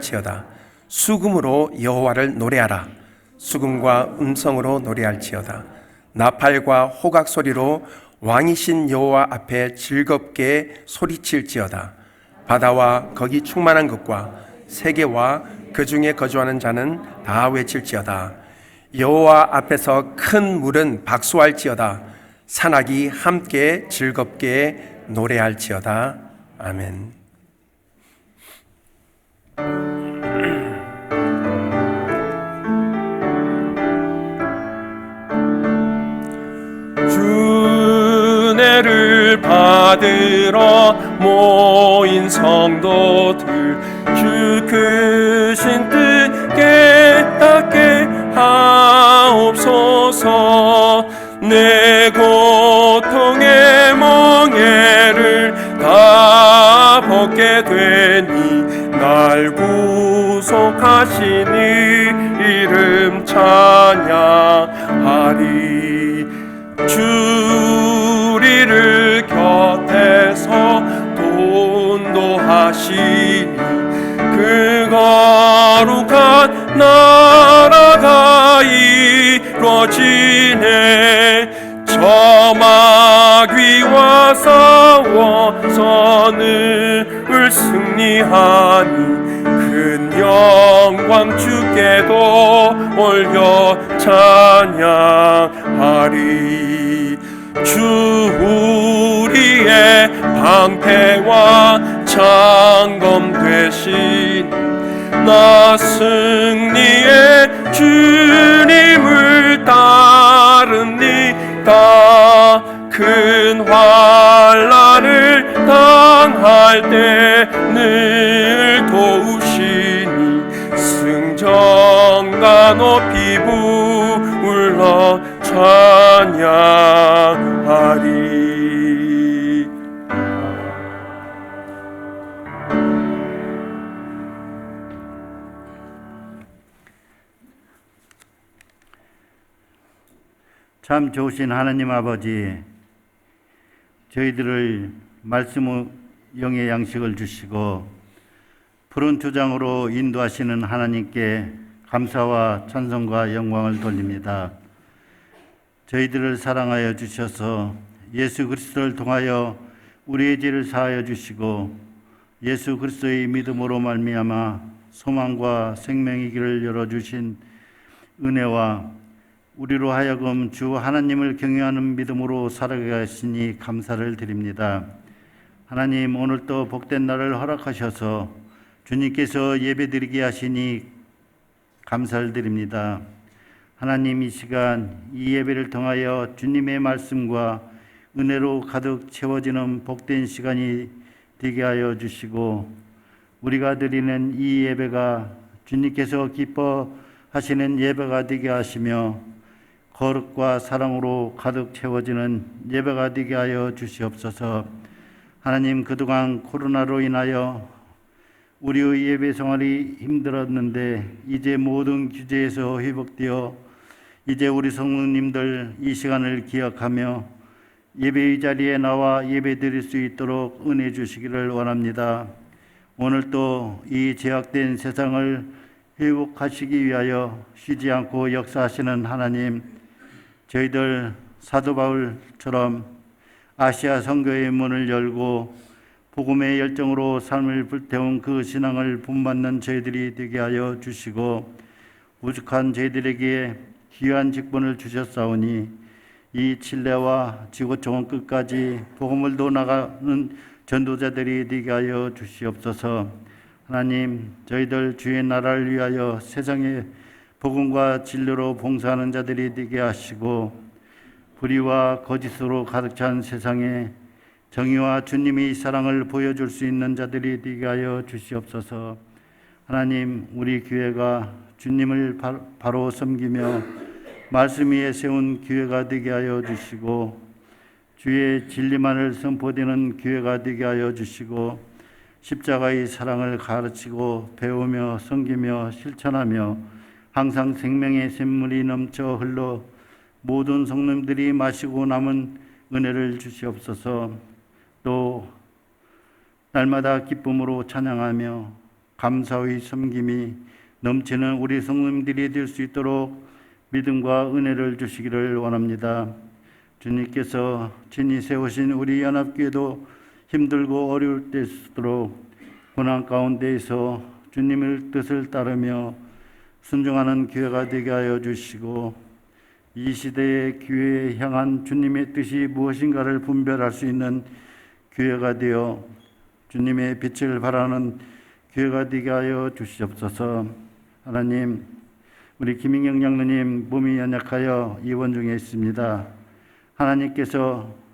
지어다. 수금으로 여호와를 노래하라. 수금과 음성으로 노래할지어다. 나팔과 호각 소리로 왕이신 여호와 앞에 즐겁게 소리칠지어다. 바다와 거기 충만한 것과 세계와 그 중에 거주하는 자는 다 외칠지어다. 여호와 앞에서 큰 물은 박수할지어다. 산악이 함께 즐겁게 노래할지어다. 아멘. 주례를 받으러 모인 성도들, 주 크신 뜻 깨닫게 하옵소서. 내 고통의 멍에를 다 벗게 되니 날 구속하신 이름 찬양하리. 주 우리를 곁에서 돈도하시니 그 거룩한 나라가 이루어지네. 저 마귀와 싸워서는 승리하니 큰 영광 주께도 올려 찬양하리. 주 우리의 방패와 창검 되신 나 승리의 주님을 따릅니다. 큰 환난을 당할 때 늘 도우시니 승전가 높이 불러 찬양하리. 참 좋으신 하나님 아버지, 저희들을 말씀의 영의 양식을 주시고 푸른 초장으로 인도하시는 하나님께 감사와 찬송과 영광을 돌립니다. 저희들을 사랑하여 주셔서 예수 그리스도를 통하여 우리의 죄를 사하여 주시고 예수 그리스도의 믿음으로 말미암아 소망과 생명의 길을 열어주신 은혜와 우리로 하여금 주 하나님을 경외하는 믿음으로 살아가게 하시니 감사를 드립니다. 하나님, 오늘도 복된 날을 허락하셔서 주님께서 예배드리게 하시니 감사를 드립니다. 하나님, 이 시간 이 예배를 통하여 주님의 말씀과 은혜로 가득 채워지는 복된 시간이 되게 하여 주시고 우리가 드리는 이 예배가 주님께서 기뻐하시는 예배가 되게 하시며 거룩과 사랑으로 가득 채워지는 예배가 되게 하여 주시옵소서. 하나님, 그동안 코로나로 인하여 우리의 예배 생활이 힘들었는데 이제 모든 규제에서 회복되어 이제 우리 성도님들 이 시간을 기억하며 예배의 자리에 나와 예배 드릴 수 있도록 은혜 주시기를 원합니다. 오늘 또 이 제약된 세상을 회복하시기 위하여 쉬지 않고 역사하시는 하나님, 저희들 사도 바울처럼 아시아 선교의 문을 열고 복음의 열정으로 삶을 불태운 그 신앙을 본받는 저희들이 되게 하여 주시고, 오죽한 저희들에게 귀한 직분을 주셨사오니 이 칠레와 지구촌 끝까지 복음을 도나가는 전도자들이 되게 하여 주시옵소서. 하나님, 저희들 주의 나라를 위하여 세상에 복음과 진리로 봉사하는 자들이 되게 하시고, 불의와 거짓으로 가득 찬 세상에 정의와 주님의 사랑을 보여줄 수 있는 자들이 되게 하여 주시옵소서. 하나님, 우리 교회가 주님을 바로 섬기며 말씀 위에 세운 교회가 되게 하여 주시고, 주의 진리만을 선포되는 교회가 되게 하여 주시고, 십자가의 사랑을 가르치고 배우며 섬기며 실천하며 항상 생명의 샘물이 넘쳐 흘러 모든 성도님들이 마시고 남은 은혜를 주시옵소서. 또 날마다 기쁨으로 찬양하며 감사의 섬김이 넘치는 우리 성도님들이 될 수 있도록 믿음과 은혜를 주시기를 원합니다. 주님께서 친히 세우신 우리 연합교회도 힘들고 어려울 때일수록 고난 가운데에서 주님의 뜻을 따르며 순종하는 교회가 되게 하여 주시고, 이 시대의 교회에 향한 주님의 뜻이 무엇인가를 분별할 수 있는 교회가 되어 주님의 빛을 발하는 교회가 되게 하여 주시옵소서. 하나님, 우리 김인경 장로님 몸이 연약하여 입원 중에 있습니다. 하나님께서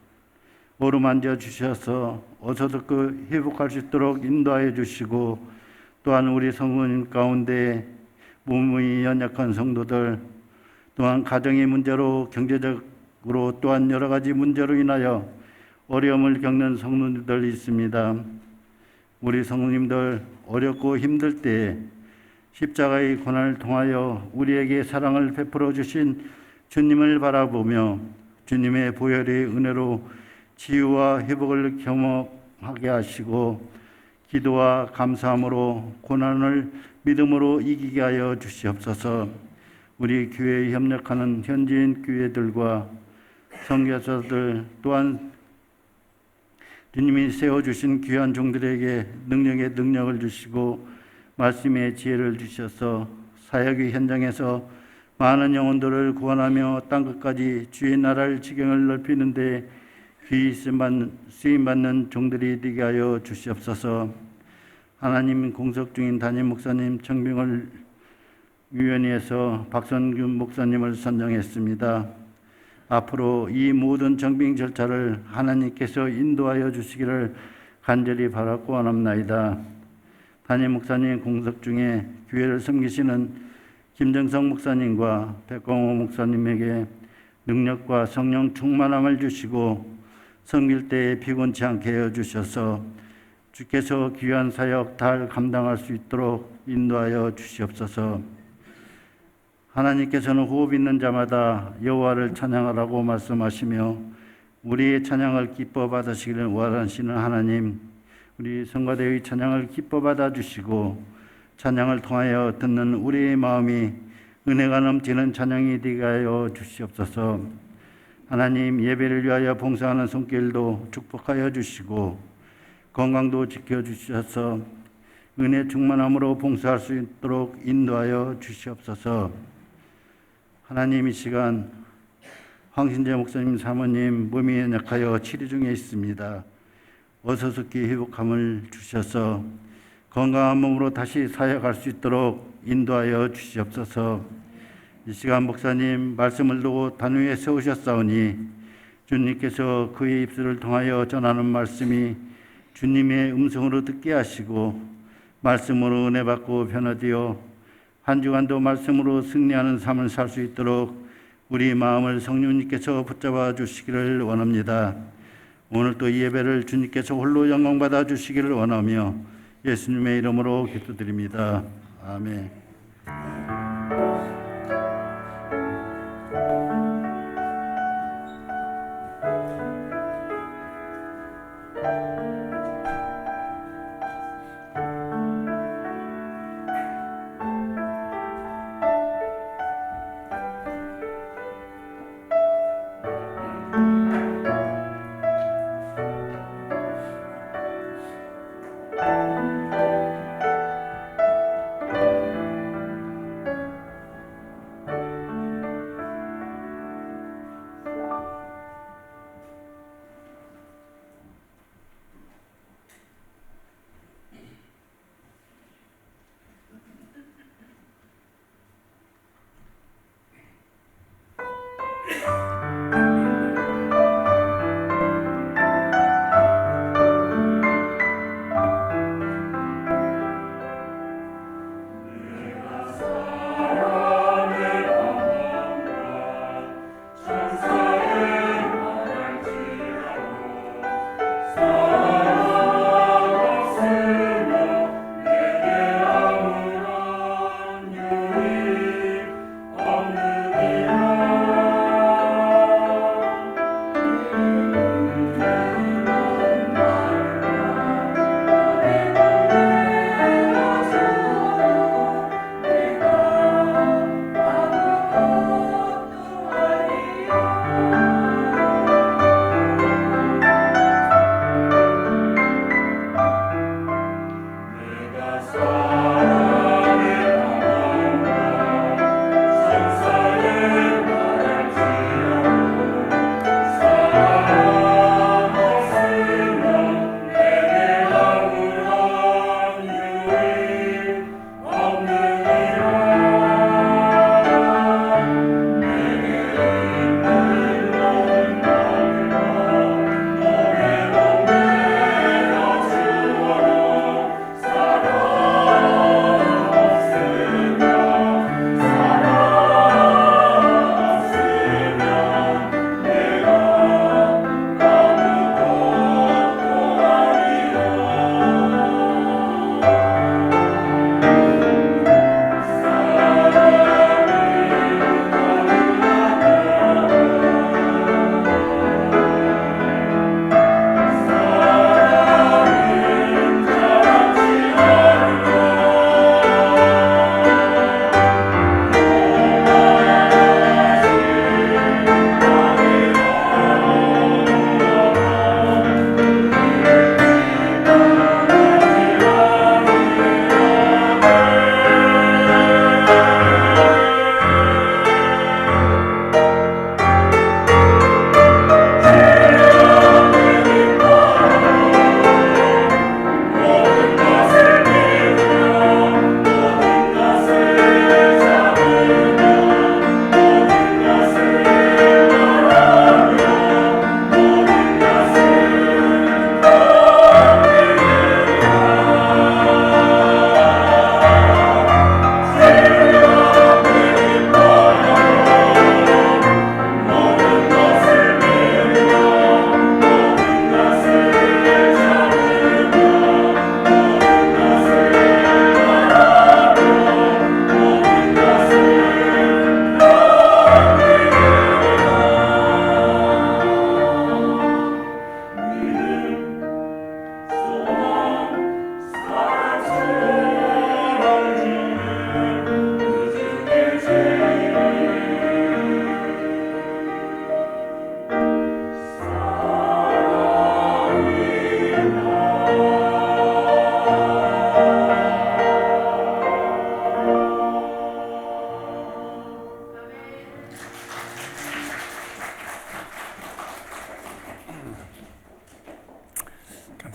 어루만져 주셔서 어서도 회복할 수 있도록 인도하여 주시고, 또한 우리 성도님 가운데 몸이 연약한 성도들, 또한 가정의 문제로 경제적으로 또한 여러 가지 문제로 인하여 어려움을 겪는 성도님들 있습니다. 우리 성도님들 어렵고 힘들 때 십자가의 고난을 통하여 우리에게 사랑을 베풀어 주신 주님을 바라보며 주님의 보혈의 은혜로 치유와 회복을 경험하게 하시고, 기도와 감사함으로 고난을 믿음으로 이기게 하여 주시옵소서. 우리 교회에 협력하는 현지인 교회들과 선교사들, 또한 주님이 세워주신 귀한 종들에게 능력에 능력을 주시고 말씀의 지혜를 주셔서 사역의 현장에서 많은 영혼들을 구원하며 땅끝까지 주의 나라를 지경을 넓히는 데 귀히 쓰임받는 종들이 되게 하여 주시옵소서. 하나님, 공석 중인 담임 목사님 청빙을 위원회에서 박선균 목사님을 선정했습니다. 앞으로 이 모든 정빙 절차를 하나님께서 인도하여 주시기를 간절히 바라고 원합나이다. 담임 목사님 공석 중에 교회를 섬기시는 김정성 목사님과 백광호 목사님에게 능력과 성령 충만함을 주시고 섬길 때에 피곤치 않게 하여 주셔서 주께서 귀한 사역 잘 감당할 수 있도록 인도하여 주시옵소서. 하나님께서는 호흡 있는 자마다 여호와를 찬양하라고 말씀하시며 우리의 찬양을 기뻐 받으시기를 원하시는 하나님, 우리 성가대의 찬양을 기뻐 받아 주시고 찬양을 통하여 듣는 우리의 마음이 은혜가 넘치는 찬양이 되게 하여 주시옵소서. 하나님, 예배를 위하여 봉사하는 손길도 축복하여 주시고 건강도 지켜주셔서 은혜 충만함으로 봉사할 수 있도록 인도하여 주시옵소서. 하나님, 이 시간 황신재 목사님 사모님 몸이 연약하여 치료 중에 있습니다. 어서속히 회복함을 주셔서 건강한 몸으로 다시 사역할 수 있도록 인도하여 주시옵소서. 이 시간 목사님 말씀을 두고 단 위에 세우셨사오니 주님께서 그의 입술을 통하여 전하는 말씀이 주님의 음성으로 듣게 하시고 말씀으로 은혜 받고 변화되어 한 주간도 말씀으로 승리하는 삶을 살 수 있도록 우리 마음을 성령님께서 붙잡아 주시기를 원합니다. 오늘 또 이 예배를 주님께서 홀로 영광 받아 주시기를 원하며 예수님의 이름으로 기도드립니다. 아멘.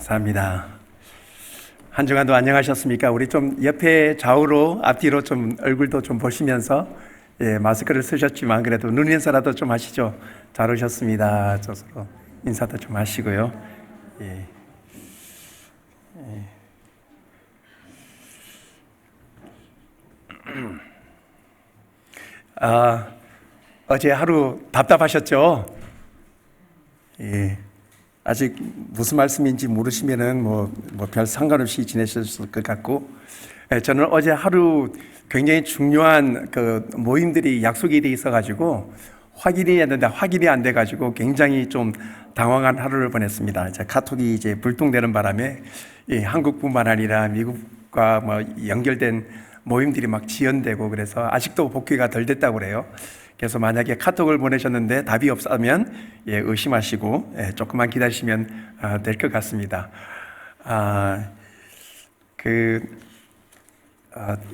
감사합니다. 한 주간도 안녕하셨습니까? 우리 좀 옆에 좌우로 앞뒤로 좀 얼굴도 좀 보시면서 마스크를 쓰셨지만 그래도 눈 인사라도 좀 하시죠. 잘 오셨습니다. 저 서로 인사도 좀 하시고요. 어제 하루 답답하셨죠? 아직 무슨 말씀인지 모르시면은 별 상관없이 지내셨을 것 같고, 저는 어제 하루 굉장히 중요한 그 모임들이 약속이 돼 있어가지고 확인이 했는데 확인이 안 돼가지고 굉장히 좀 당황한 하루를 보냈습니다. 이제 카톡이 이제 불통되는 바람에 한국뿐만 아니라 미국과 연결된 모임들이 막 지연되고 그래서 아직도 복귀가 덜 됐다고 그래요. 그래서 만약에 카톡을 보내셨는데 답이 없으면 의심하시고 조금만 기다리시면 될 것 같습니다.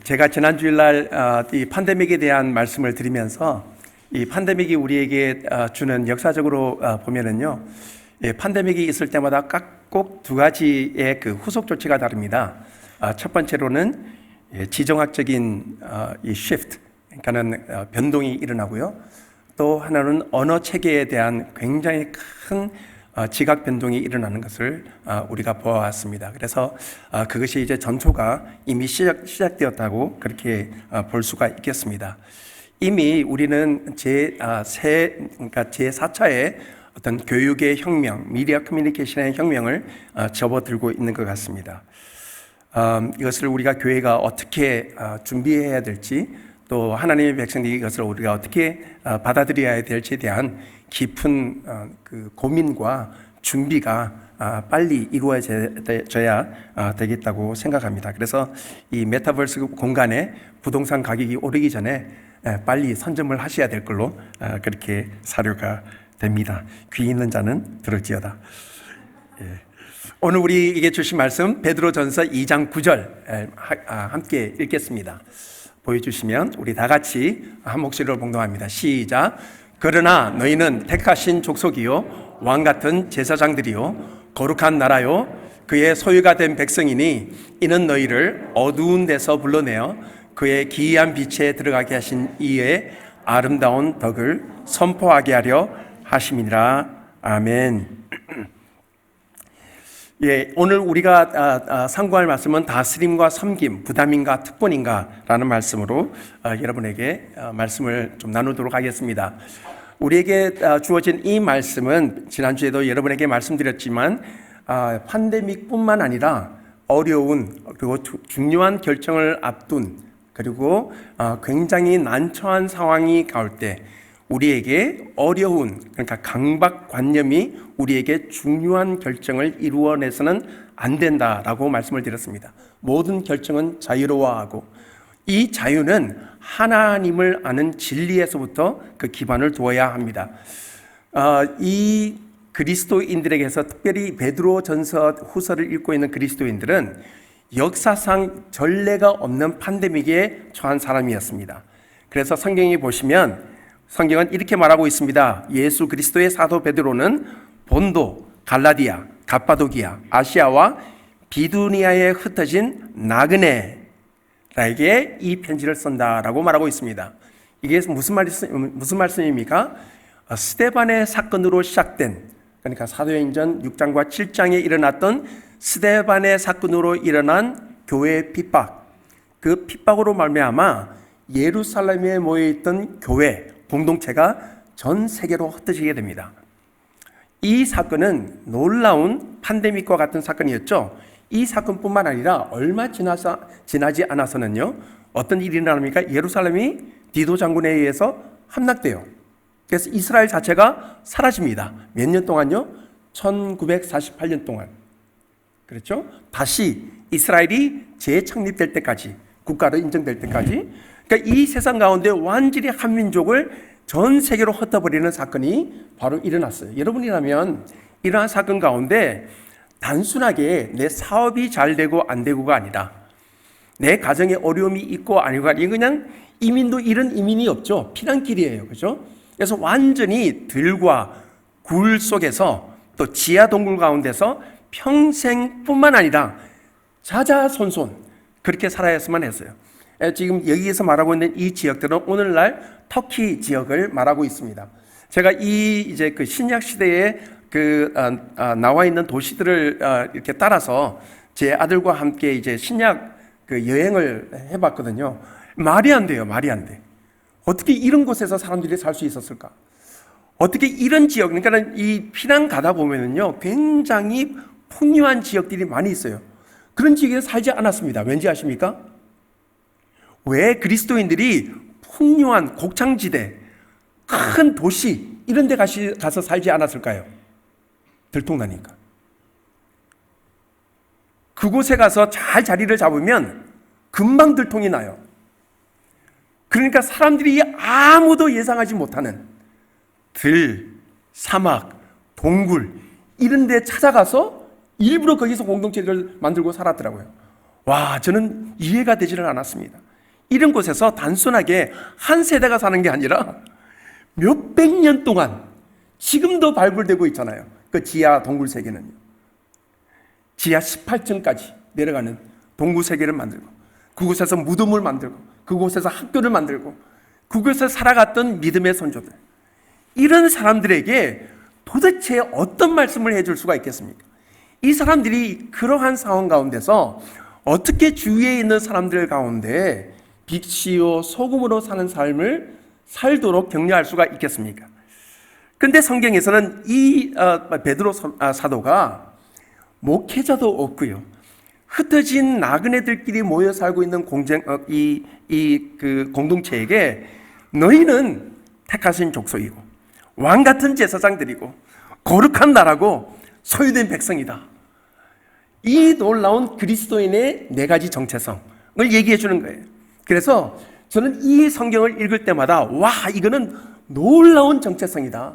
제가 지난 주일날 이 팬데믹에 대한 말씀을 드리면서 이 팬데믹이 우리에게 주는 역사적으로 보면은요, 팬데믹이 있을 때마다 꼭 두 가지의 그 후속 조치가 다릅니다. 첫 번째로는 지정학적인 이 shift, 그러니까는 변동이 일어나고요. 또 하나는 언어 체계에 대한 굉장히 큰 지각 변동이 일어나는 것을 우리가 보아왔습니다. 그래서 그것이 이제 전초가 이미 시작되었다고 그렇게 볼 수가 있겠습니다. 이미 우리는 그러니까 제4차의 어떤 교육의 혁명, 미디어 커뮤니케이션의 혁명을 접어들고 있는 것 같습니다. 이것을 우리가 교회가 어떻게 준비해야 될지, 또 하나님의 백성들이 이것을 우리가 어떻게 받아들여야 될지에 대한 깊은 그 고민과 준비가 빨리 이루어져야 되겠다고 생각합니다. 그래서 이 메타버스 공간에 부동산 가격이 오르기 전에 빨리 선점을 하셔야 될 걸로 그렇게 사료가 됩니다. 귀 있는 자는 들을지어다. 오늘 우리에게 주신 말씀 베드로전서 2장 9절 함께 읽겠습니다. 보여주시면 우리 다 같이 한 목소리로 봉독합니다. 시작. 그러나 너희는 택하신 족속이요 왕 같은 제사장들이요 거룩한 나라요 그의 소유가 된 백성이니 이는 너희를 어두운 데서 불러내어 그의 기이한 빛에 들어가게 하신 이의 아름다운 덕을 선포하게 하려 하심이니라. 아멘. 예, 오늘 우리가 상고할 말씀은 다스림과 섬김, 부담인가 특권인가라는 말씀으로 여러분에게 말씀을 좀 나누도록 하겠습니다. 우리에게 주어진 이 말씀은 지난주에도 여러분에게 말씀드렸지만 팬데믹뿐만 아니라 어려운 그리고 중요한 결정을 앞둔 그리고 굉장히 난처한 상황이 가올 때 우리에게 어려운, 그러니까 강박관념이 우리에게 중요한 결정을 이루어내서는 안 된다라고 말씀을 드렸습니다. 모든 결정은 자유로워하고 이 자유는 하나님을 아는 진리에서부터 그 기반을 두어야 합니다. 이 그리스도인들에게서 특별히 베드로전서 후서를 읽고 있는 그리스도인들은 역사상 전례가 없는 팬데믹에 처한 사람이었습니다. 그래서 성경에 보시면 성경은 이렇게 말하고 있습니다. 예수 그리스도의 사도 베드로는 본도, 갈라디아, 갑바도기아, 아시아와 비두니아에 흩어진 나그네에게 이 편지를 쓴다라고 말하고 있습니다. 이게 무슨 말씀입니까? 스데반의 사건으로 시작된, 그러니까 사도행전 6장과 7장에 일어났던 스데반의 사건으로 일어난 교회의 핍박, 그 핍박으로 말미암아 예루살렘에 모여있던 교회 공동체가 전 세계로 흩어지게 됩니다. 이 사건은 놀라운 팬데믹과 같은 사건이었죠. 이 사건뿐만 아니라 얼마 지나지 않아서는요, 어떤 일이 일어납니까? 예루살렘이 디도 장군에 의해서 함락돼요. 그래서 이스라엘 자체가 사라집니다. 몇 년 동안요? 1948년 동안. 그렇죠? 다시 이스라엘이 재창립될 때까지, 국가로 인정될 때까지, 그러니까 이 세상 가운데 완전히 한 민족을 전 세계로 흩어버리는 사건이 바로 일어났어요. 여러분이라면 이러한 사건 가운데 단순하게 내 사업이 잘 되고 안 되고가 아니라 내 가정에 어려움이 있고 아니고 그냥 이민도 이런 이민이 없죠. 피난길이에요. 그렇죠? 그래서 완전히 들과 굴 속에서 또 지하 동굴 가운데서 평생뿐만 아니라 자자손손 그렇게 살아야만 했어요. 지금 여기에서 말하고 있는 이 지역들은 오늘날 터키 지역을 말하고 있습니다. 제가 이제 그 신약 시대에 나와 있는 도시들을 이렇게 따라서 제 아들과 함께 이제 신약 그 여행을 해봤거든요. 말이 안 돼요, 말이 안 돼. 어떻게 이런 곳에서 사람들이 살 수 있었을까? 어떻게 이런 지역, 그러니까 이 피난 가다 보면은요, 굉장히 풍요한 지역들이 많이 있어요. 그런 지역에 살지 않았습니다. 왠지 아십니까? 왜 그리스도인들이 풍요한 곡창지대, 큰 도시 이런 데 가서 살지 않았을까요? 들통나니까. 그곳에 가서 잘 자리를 잡으면 금방 들통이 나요. 그러니까 사람들이 아무도 예상하지 못하는 들, 사막, 동굴 이런 데 찾아가서 일부러 거기서 공동체를 만들고 살았더라고요. 와, 저는 이해가 되지를 않았습니다. 이런 곳에서 단순하게 한 세대가 사는 게 아니라 몇백 년 동안 지금도 발굴되고 있잖아요. 그 지하 동굴 세계는요. 지하 18층까지 내려가는 동굴 세계를 만들고 그곳에서 무덤을 만들고 그곳에서 학교를 만들고 그곳에서 살아갔던 믿음의 선조들. 이런 사람들에게 도대체 어떤 말씀을 해줄 수가 있겠습니까? 이 사람들이 그러한 상황 가운데서 어떻게 주위에 있는 사람들 가운데 빛이요 소금으로 사는 삶을 살도록 격려할 수가 있겠습니까? 근데 성경에서는 이 베드로 사도가 목회자도 없고요, 흩어진 나그네들끼리 모여 살고 있는 그 공동체에게 너희는 택하신 족속이고 왕 같은 제사장들이고 거룩한 나라고 소유된 백성이다. 이 놀라운 그리스도인의 네 가지 정체성을 얘기해 주는 거예요. 그래서 저는 이 성경을 읽을 때마다 와, 이거는 놀라운 정체성이다.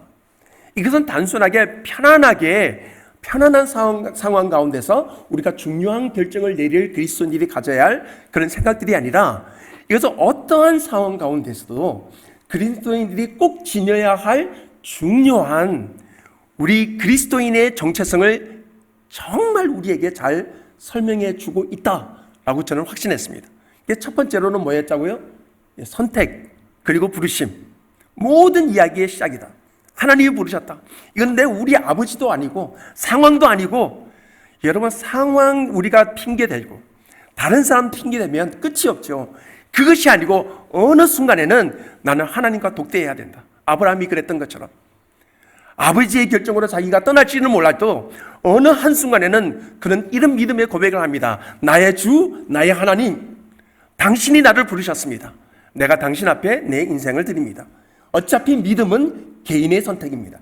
이것은 단순하게 편안한 상황 가운데서 우리가 중요한 결정을 내릴 그리스도인들이 가져야 할 그런 생각들이 아니라, 이것은 어떠한 상황 가운데서도 그리스도인들이 꼭 지녀야 할 중요한 우리 그리스도인의 정체성을 정말 우리에게 잘 설명해 주고 있다라고 저는 확신했습니다. 첫 번째로는 뭐였다고요? 선택, 그리고 부르심. 모든 이야기의 시작이다. 하나님이 부르셨다. 이건 우리 아버지도 아니고 상황도 아니고, 여러분, 상황 우리가 핑계대고 다른 사람 핑계대면 끝이 없죠. 그것이 아니고 어느 순간에는 나는 하나님과 독대해야 된다. 아브라함이 그랬던 것처럼 아버지의 결정으로 자기가 떠날지는 몰라도 어느 한순간에는 그는 이런 믿음의 고백을 합니다. 나의 주, 나의 하나님, 당신이 나를 부르셨습니다. 내가 당신 앞에 내 인생을 드립니다. 어차피 믿음은 개인의 선택입니다.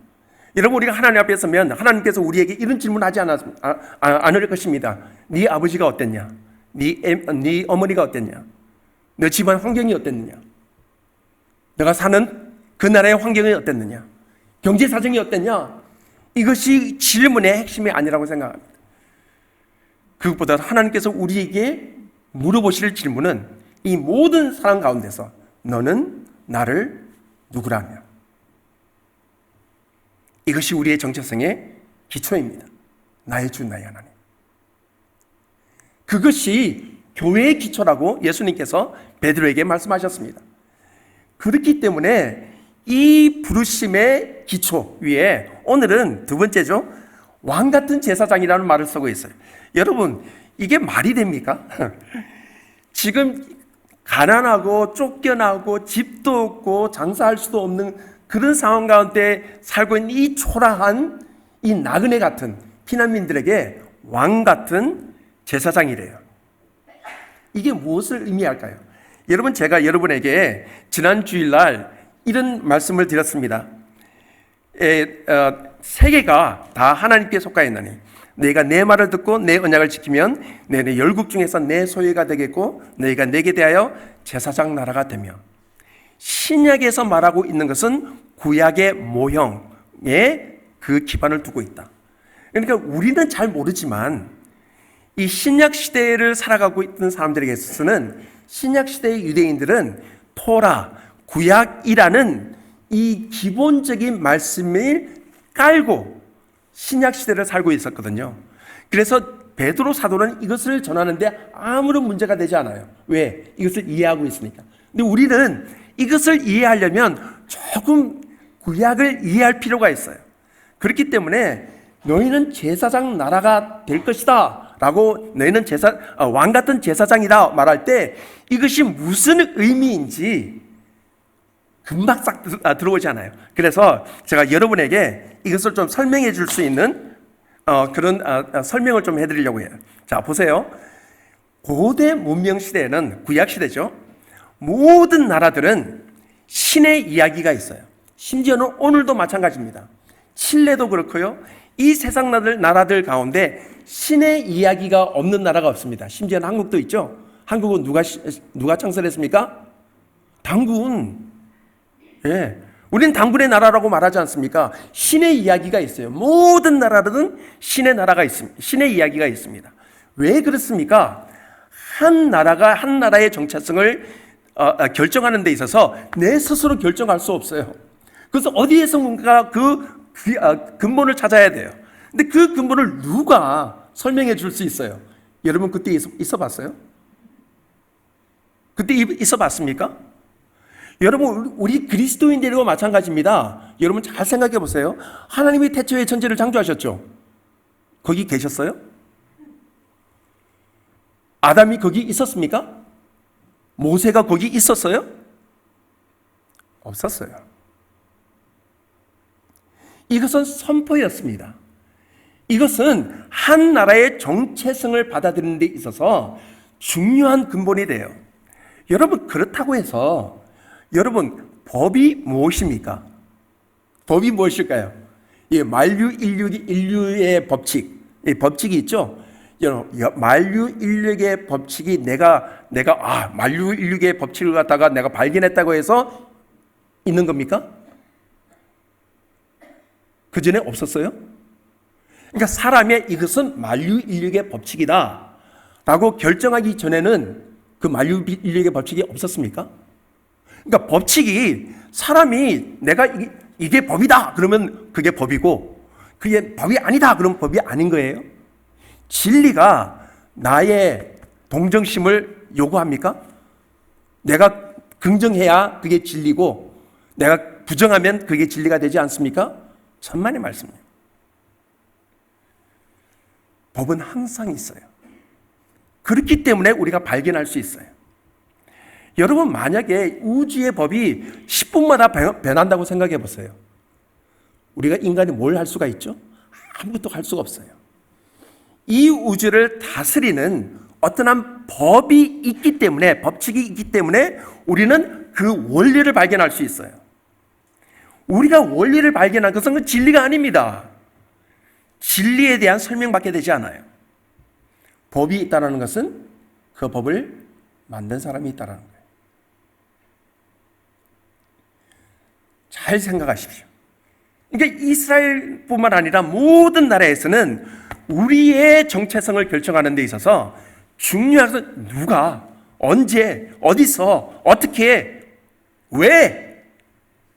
여러분, 우리가 하나님 앞에 서면 하나님께서 우리에게 이런 질문하지 않을 것입니다. 네 아버지가 어땠냐? 네 어머니가 어땠냐? 너 집안 환경이 어땠느냐? 너가 사는 그 나라의 환경이 어땠느냐? 경제 사정이 어땠냐? 이것이 질문의 핵심이 아니라고 생각합니다. 그것보다 하나님께서 우리에게 물어보실 질문은 이 모든 사람 가운데서 너는 나를 누구라냐? 이것이 우리의 정체성의 기초입니다. 나의 주, 나의 하나님. 그것이 교회의 기초라고 예수님께서 베드로에게 말씀하셨습니다. 그렇기 때문에 이 부르심의 기초 위에 오늘은 두 번째죠, 왕 같은 제사장이라는 말을 쓰고 있어요. 여러분, 이게 말이 됩니까? 지금 가난하고 쫓겨나고 집도 없고 장사할 수도 없는 그런 상황 가운데 살고 있는 이 초라한 이 나그네 같은 피난민들에게 왕 같은 제사장이래요. 이게 무엇을 의미할까요? 여러분, 제가 여러분에게 지난 주일날 이런 말씀을 드렸습니다. 세계가 다 하나님께 속하 있나니 너희가 내 말을 듣고 내 언약을 지키면 너희는 열국 중에서 내 소유가 되겠고 너희가 내게 대하여 제사장 나라가 되며, 신약에서 말하고 있는 것은 구약의 모형에 그 기반을 두고 있다. 그러니까 우리는 잘 모르지만 이 신약 시대를 살아가고 있던 사람들에게 있어서는, 신약 시대의 유대인들은 토라, 구약이라는 이 기본적인 말씀을 깔고 신약 시대를 살고 있었거든요. 그래서 베드로 사도는 이것을 전하는데 아무런 문제가 되지 않아요. 왜? 이것을 이해하고 있으니까. 근데 우리는 이것을 이해하려면 조금 구약을 이해할 필요가 있어요. 그렇기 때문에 너희는 제사장 나라가 될 것이다 라고, 너희는 왕 같은 제사장이다 말할 때 이것이 무슨 의미인지 금방 싹 들어오지 않아요. 그래서 제가 여러분에게 이것을 좀 설명해 줄 수 있는 그런 설명을 좀 해드리려고 해요. 자, 보세요. 고대 문명 시대에는, 구약 시대죠, 모든 나라들은 신의 이야기가 있어요. 심지어는 오늘도 마찬가지입니다. 칠레도 그렇고요, 이 세상 나라들 가운데 신의 이야기가 없는 나라가 없습니다. 심지어는 한국도 있죠. 한국은 누가 창설했습니까? 당군. 예, 우리는 당군의 나라라고 말하지 않습니까? 신의 이야기가 있어요. 모든 나라들은 신의 나라가 있습니다. 신의 이야기가 있습니다. 왜 그렇습니까? 한 나라의 정체성을 결정하는 데 있어서 내 스스로 결정할 수 없어요. 그래서 어디에선가 그 근본을 찾아야 돼요. 근데 그 근본을 누가 설명해 줄 수 있어요? 여러분, 그때 있어 봤어요? 그때 있어 봤습니까? 여러분, 우리 그리스도인들과 마찬가지입니다. 여러분 잘 생각해 보세요. 하나님이 태초에 천지를 창조하셨죠. 거기 계셨어요? 아담이 거기 있었습니까? 모세가 거기 있었어요? 없었어요. 이것은 선포였습니다. 이것은 한 나라의 정체성을 받아들이는 데 있어서 중요한 근본이 돼요. 여러분, 그렇다고 해서 여러분, 법이 무엇입니까? 법이 무엇일까요? 만유인류의 법칙, 이 법칙이 있죠. 만유인류의 법칙이 내가 만유인류의 법칙을 갖다가 내가 발견했다고 해서 있는 겁니까? 그 전에 없었어요? 그러니까 사람의 이것은 만유인류의 법칙이다 라고 결정하기 전에는 그 만유인류의 법칙이 없었습니까? 그러니까 법칙이 사람이 내가 이게 법이다 그러면 그게 법이고, 그게 법이 아니다 그러면 법이 아닌 거예요. 진리가 나의 동정심을 요구합니까? 내가 긍정해야 그게 진리고 내가 부정하면 그게 진리가 되지 않습니까? 천만의 말씀이에요. 법은 항상 있어요. 그렇기 때문에 우리가 발견할 수 있어요. 여러분, 만약에 우주의 법이 10분마다 변한다고 생각해 보세요. 우리가 인간이 뭘 할 수가 있죠? 아무것도 할 수가 없어요. 이 우주를 다스리는 어떠한 법이 있기 때문에, 법칙이 있기 때문에 우리는 그 원리를 발견할 수 있어요. 우리가 원리를 발견한 것은 그 진리가 아닙니다. 진리에 대한 설명밖에 되지 않아요. 법이 있다는 것은 그 법을 만든 사람이 있다는 거예요. 잘 생각하십시오. 그러니까 이스라엘뿐만 아니라 모든 나라에서는 우리의 정체성을 결정하는 데 있어서 중요한 것은 누가, 언제, 어디서, 어떻게, 왜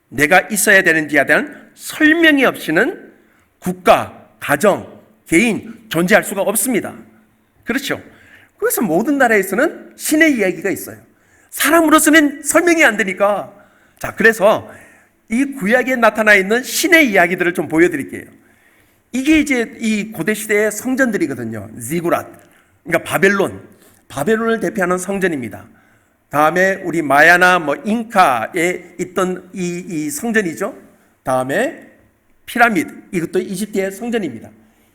내가 있어야 되는지에 대한 설명이 없이는 국가, 가정, 개인 존재할 수가 없습니다. 그렇죠? 그래서 모든 나라에서는 신의 이야기가 있어요. 사람으로서는 설명이 안 되니까. 자, 그래서 이 구약에 나타나 있는 신의 이야기들을 좀 보여드릴게요. 이게 이제 이 고대 시대의 성전들이거든요. 지구랏, 그러니까 바벨론을 대표하는 성전입니다. 다음에 우리 마야나 잉카에 있던 이 성전이죠. 다음에 피라미드, 이것도 이집트의 성전입니다.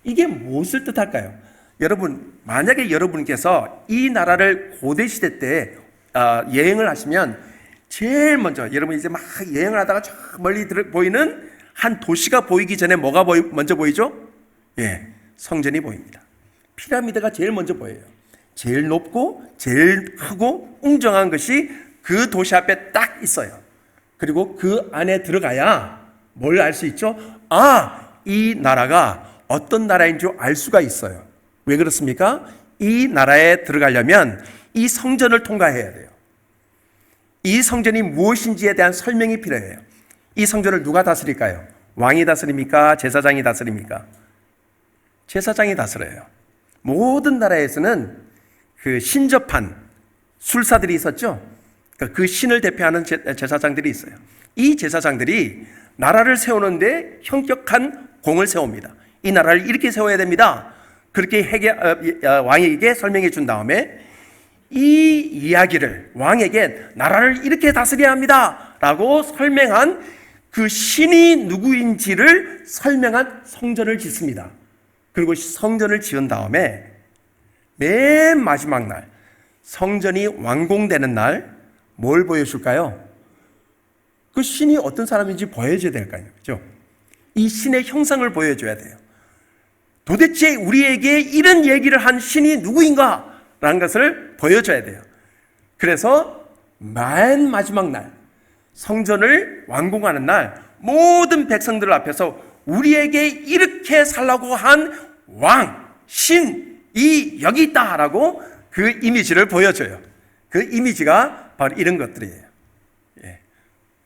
이게 무엇을 뜻할까요? 여러분, 만약에 여러분께서 이 나라를 고대 시대 때 여행을 하시면 제일 먼저 여러분 이제 막 여행을 하다가 저 멀리 보이는 한 도시가 보이기 전에 뭐가 먼저 보이죠? 성전이 보입니다. 피라미드가 제일 먼저 보여요. 제일 높고 제일 크고 웅장한 것이 그 도시 앞에 딱 있어요. 그리고 그 안에 들어가야 뭘 알 수 있죠? 이 나라가 어떤 나라인 줄 알 수가 있어요. 왜 그렇습니까? 이 나라에 들어가려면 이 성전을 통과해야 돼요. 이 성전이 무엇인지에 대한 설명이 필요해요. 이 성전을 누가 다스릴까요? 왕이 다스립니까? 제사장이 다스립니까? 제사장이 다스려요. 모든 나라에서는 그 신접한 술사들이 있었죠. 그 신을 대표하는 제사장들이 있어요. 이 제사장들이 나라를 세우는데 현격한 공을 세웁니다. 이 나라를 이렇게 세워야 됩니다. 그렇게 왕에게 설명해 준 다음에 이 이야기를 왕에게 나라를 이렇게 다스려야 합니다 라고 설명한 그 신이 누구인지를 설명한 성전을 짓습니다. 그리고 성전을 지은 다음에 맨 마지막 날, 성전이 완공되는 날 뭘 보여줄까요? 그 신이 어떤 사람인지 보여줘야 될까요? 그렇죠? 이 신의 형상을 보여줘야 돼요. 도대체 우리에게 이런 얘기를 한 신이 누구인가? 라는 것을 보여줘야 돼요. 그래서 맨 마지막 날, 성전을 완공하는 날, 모든 백성들 앞에서 우리에게 이렇게 살라고 한 왕, 신이 여기 있다라고 그 이미지를 보여줘요. 그 이미지가 바로 이런 것들이에요.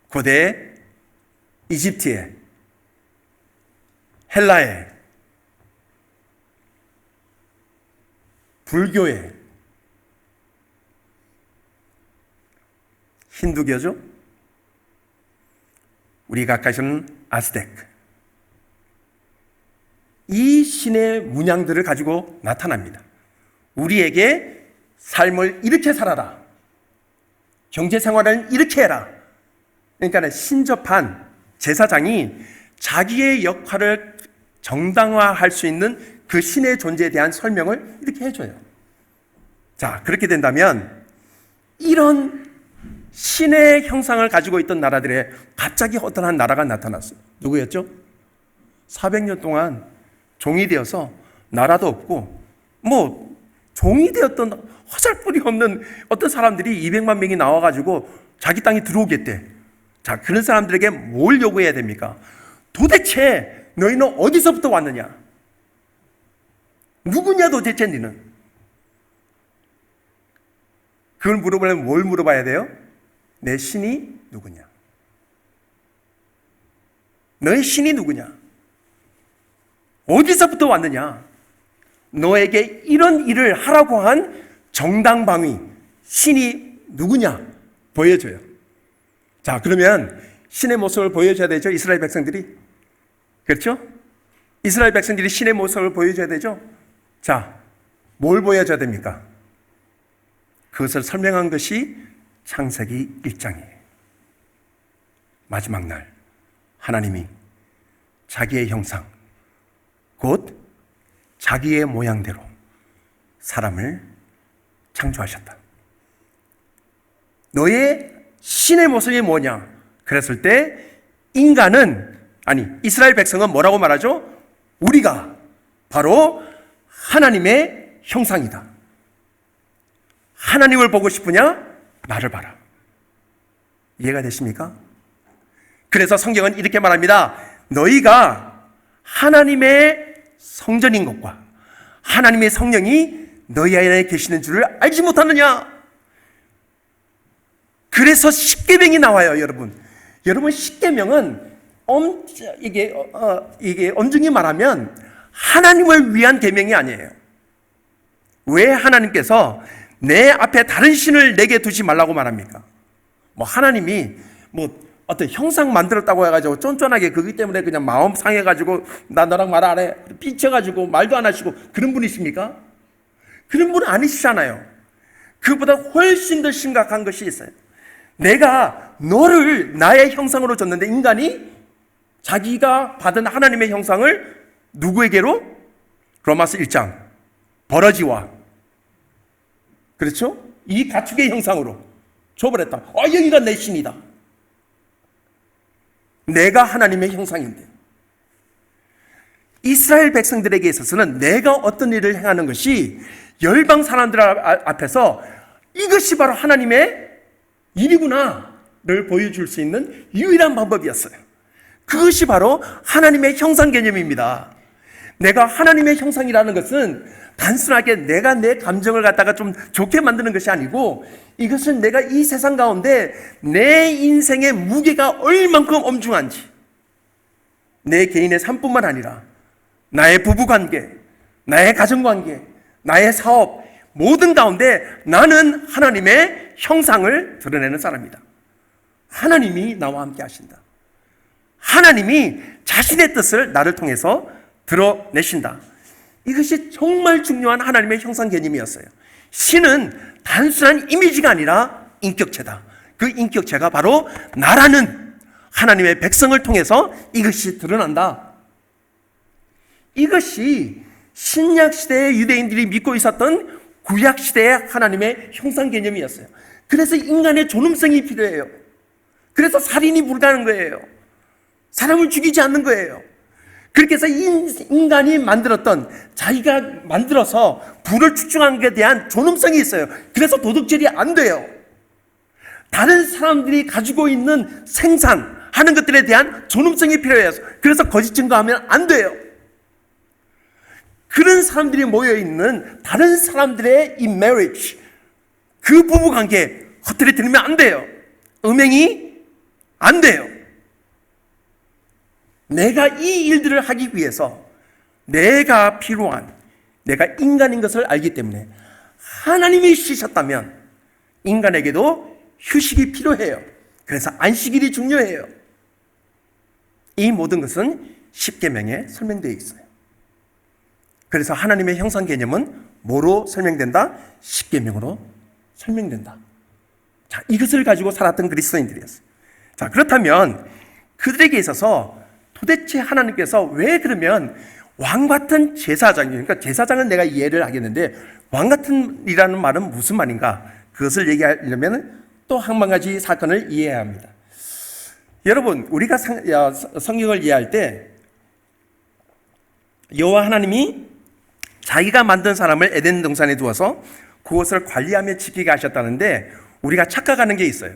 고대 이집트에, 헬라에, 불교에, 힌두교죠? 우리 가까이서는 아스테크, 이 신의 문양들을 가지고 나타납니다. 우리에게 삶을 이렇게 살아라, 경제생활을 이렇게 해라. 그러니까 신접한 제사장이 자기의 역할을 정당화할 수 있는 그 신의 존재에 대한 설명을 이렇게 해줘요. 자, 그렇게 된다면 이런 신의 형상을 가지고 있던 나라들에 갑자기 어떤 한 나라가 나타났어요. 누구였죠? 400년 동안 종이 되어서 나라도 없고 종이 되었던 허살뿔이 없는 어떤 사람들이 200만 명이 나와가지고 자기 땅에 들어오겠대. 자, 그런 사람들에게 뭘 요구해야 됩니까? 도대체 너희는 어디서부터 왔느냐? 누구냐 도대체 너희는? 그걸 물어보려면 뭘 물어봐야 돼요? 내 신이 누구냐? 너의 신이 누구냐? 어디서부터 왔느냐? 너에게 이런 일을 하라고 한 정당방위, 신이 누구냐? 보여줘요. 자, 그러면 신의 모습을 보여줘야 되죠? 이스라엘 백성들이. 그렇죠? 이스라엘 백성들이 신의 모습을 보여줘야 되죠? 자, 뭘 보여줘야 됩니까? 그것을 설명한 것이 창세기 1장이에요. 마지막 날 하나님이 자기의 형상, 곧 자기의 모양대로 사람을 창조하셨다. 너의 신의 모습이 뭐냐? 그랬을 때 이스라엘 백성은 뭐라고 말하죠? 우리가 바로 하나님의 형상이다. 하나님을 보고 싶으냐? 나를 봐라. 이해가 되십니까? 그래서 성경은 이렇게 말합니다. 너희가 하나님의 성전인 것과 하나님의 성령이 너희 안에 계시는 줄을 알지 못하느냐? 그래서 십계명이 나와요, 여러분. 여러분, 십계명은 이게 엄중히 말하면 하나님을 위한 계명이 아니에요. 왜 하나님께서 내 앞에 다른 신을 내게 두지 말라고 말합니까? 하나님이 어떤 형상 만들었다고 해가지고 쫀쫀하게 그기 때문에 그냥 마음 상해가지고 나 너랑 말 안 해, 삐쳐가지고 말도 안 하시고 그런 분이십니까? 그런 분은 아니시잖아요. 그보다 훨씬 더 심각한 것이 있어요. 내가 너를 나의 형상으로 줬는데 인간이 자기가 받은 하나님의 형상을 누구에게로? 로마서 1장 버러지와, 그렇죠? 이 가축의 형상으로 줘버렸다. 여기가 내 신이다. 내가 하나님의 형상인데, 이스라엘 백성들에게 있어서는 내가 어떤 일을 행하는 것이 열방 사람들 앞에서 이것이 바로 하나님의 일이구나를 보여줄 수 있는 유일한 방법이었어요. 그것이 바로 하나님의 형상 개념입니다. 내가 하나님의 형상이라는 것은 단순하게 내가 내 감정을 갖다가 좀 좋게 만드는 것이 아니고, 이것은 내가 이 세상 가운데 내 인생의 무게가 얼만큼 엄중한지, 내 개인의 삶뿐만 아니라 나의 부부관계, 나의 가정관계, 나의 사업, 모든 가운데 나는 하나님의 형상을 드러내는 사람이다. 하나님이 나와 함께 하신다. 하나님이 자신의 뜻을 나를 통해서 드러내신다. 이것이 정말 중요한 하나님의 형상 개념이었어요. 신은 단순한 이미지가 아니라 인격체다. 그 인격체가 바로 나라는 하나님의 백성을 통해서 이것이 드러난다. 이것이 신약시대의 유대인들이 믿고 있었던 구약시대의 하나님의 형상 개념이었어요. 그래서 인간의 존엄성이 필요해요. 그래서 살인이 불가능한 거예요. 사람을 죽이지 않는 거예요. 그렇게 해서 인간이 만들었던, 자기가 만들어서 부를 추종한 것에 대한 존엄성이 있어요. 그래서 도덕질이 안 돼요. 다른 사람들이 가지고 있는 생산하는 것들에 대한 존엄성이 필요해요. 그래서 거짓 증거하면 안 돼요. 그런 사람들이 모여있는 다른 사람들의 이 marriage, 그 부부관계 허투루뜨리면 안 돼요. 음행이 안 돼요. 내가 이 일들을 하기 위해서 내가 필요한, 내가 인간인 것을 알기 때문에 하나님이 쉬셨다면 인간에게도 휴식이 필요해요. 그래서 안식일이 중요해요. 이 모든 것은 십계명에 설명되어 있어요. 그래서 하나님의 형상 개념은 뭐로 설명된다? 십계명으로 설명된다. 자, 이것을 가지고 살았던 그리스도인들이었어요. 자, 그렇다면 그들에게 있어서 도대체 하나님께서 왜 그러면 왕 같은 제사장, 그러니까 제사장은 내가 이해를 하겠는데 왕 같은이라는 말은 무슨 말인가? 그것을 얘기하려면 또 한 가지 사건을 이해해야 합니다. 여러분, 우리가 성경을 이해할 때 여호와 하나님이 자기가 만든 사람을 에덴 동산에 두어서 그것을 관리하며 지키게 하셨다는데 우리가 착각하는 게 있어요.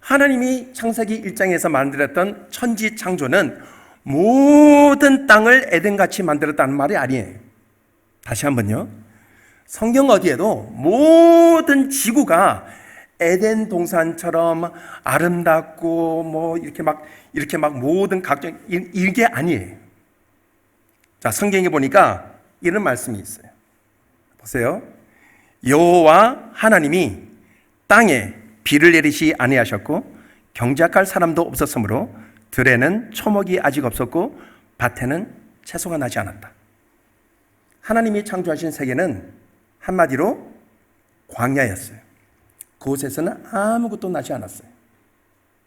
하나님이 창세기 1장에서 만들었던 천지 창조는 모든 땅을 에덴같이 만들었다는 말이 아니에요. 다시 한번요. 성경 어디에도 모든 지구가 에덴 동산처럼 아름답고 뭐 이렇게 막 모든 각종 이게 아니에요. 자, 성경에 보니까 이런 말씀이 있어요. 보세요. 여호와 하나님이 땅에 비를 내리시 아니하셨고 경작할 사람도 없었으므로 들에는 초목이 아직 없었고 밭에는 채소가 나지 않았다. 하나님이 창조하신 세계는 한마디로 광야였어요. 그곳에서는 아무것도 나지 않았어요.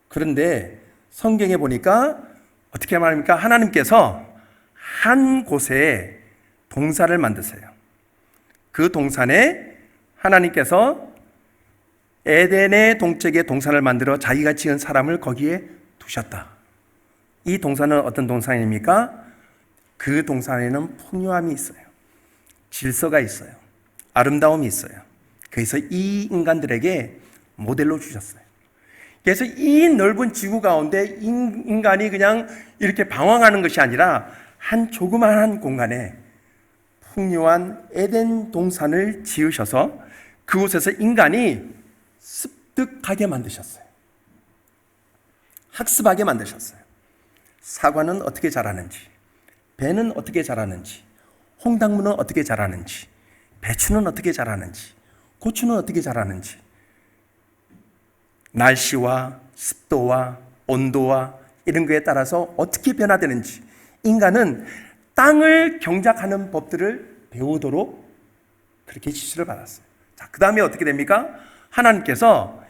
그런데 성경에 보니까 어떻게 말합니까? 하나님께서 한 곳에 동산을 만드세요. 그 동산에 하나님께서 에덴의 동쪽에 동산을 만들어 자기가 지은 사람을 거기에 두셨다. 이 동산은 어떤 동산입니까? 그 동산에는 풍요함이 있어요. 질서가 있어요. 아름다움이 있어요. 그래서 이 인간들에게 모델로 주셨어요. 그래서 이 넓은 지구 가운데 인간이 그냥 이렇게 방황하는 것이 아니라 한 조그마한 공간에 풍요한 에덴 동산을 지으셔서 그곳에서 인간이 습득하게 만드셨어요. 학습하게 만드셨어요. 사과는 어떻게 자라는지, 배는 어떻게 자라는지, 홍당무는 어떻게 자라는지, 배추는 어떻게 자라는지, 고추는 어떻게 자라는지, 날씨와 습도와 온도와 이런 거에 따라서 어떻게 변화되는지 인간은 땅을 경작하는 법들을 배우도록 그렇게 지시를 받았어요. 자, 그 다음에 어떻게 됩니까? 하나님께서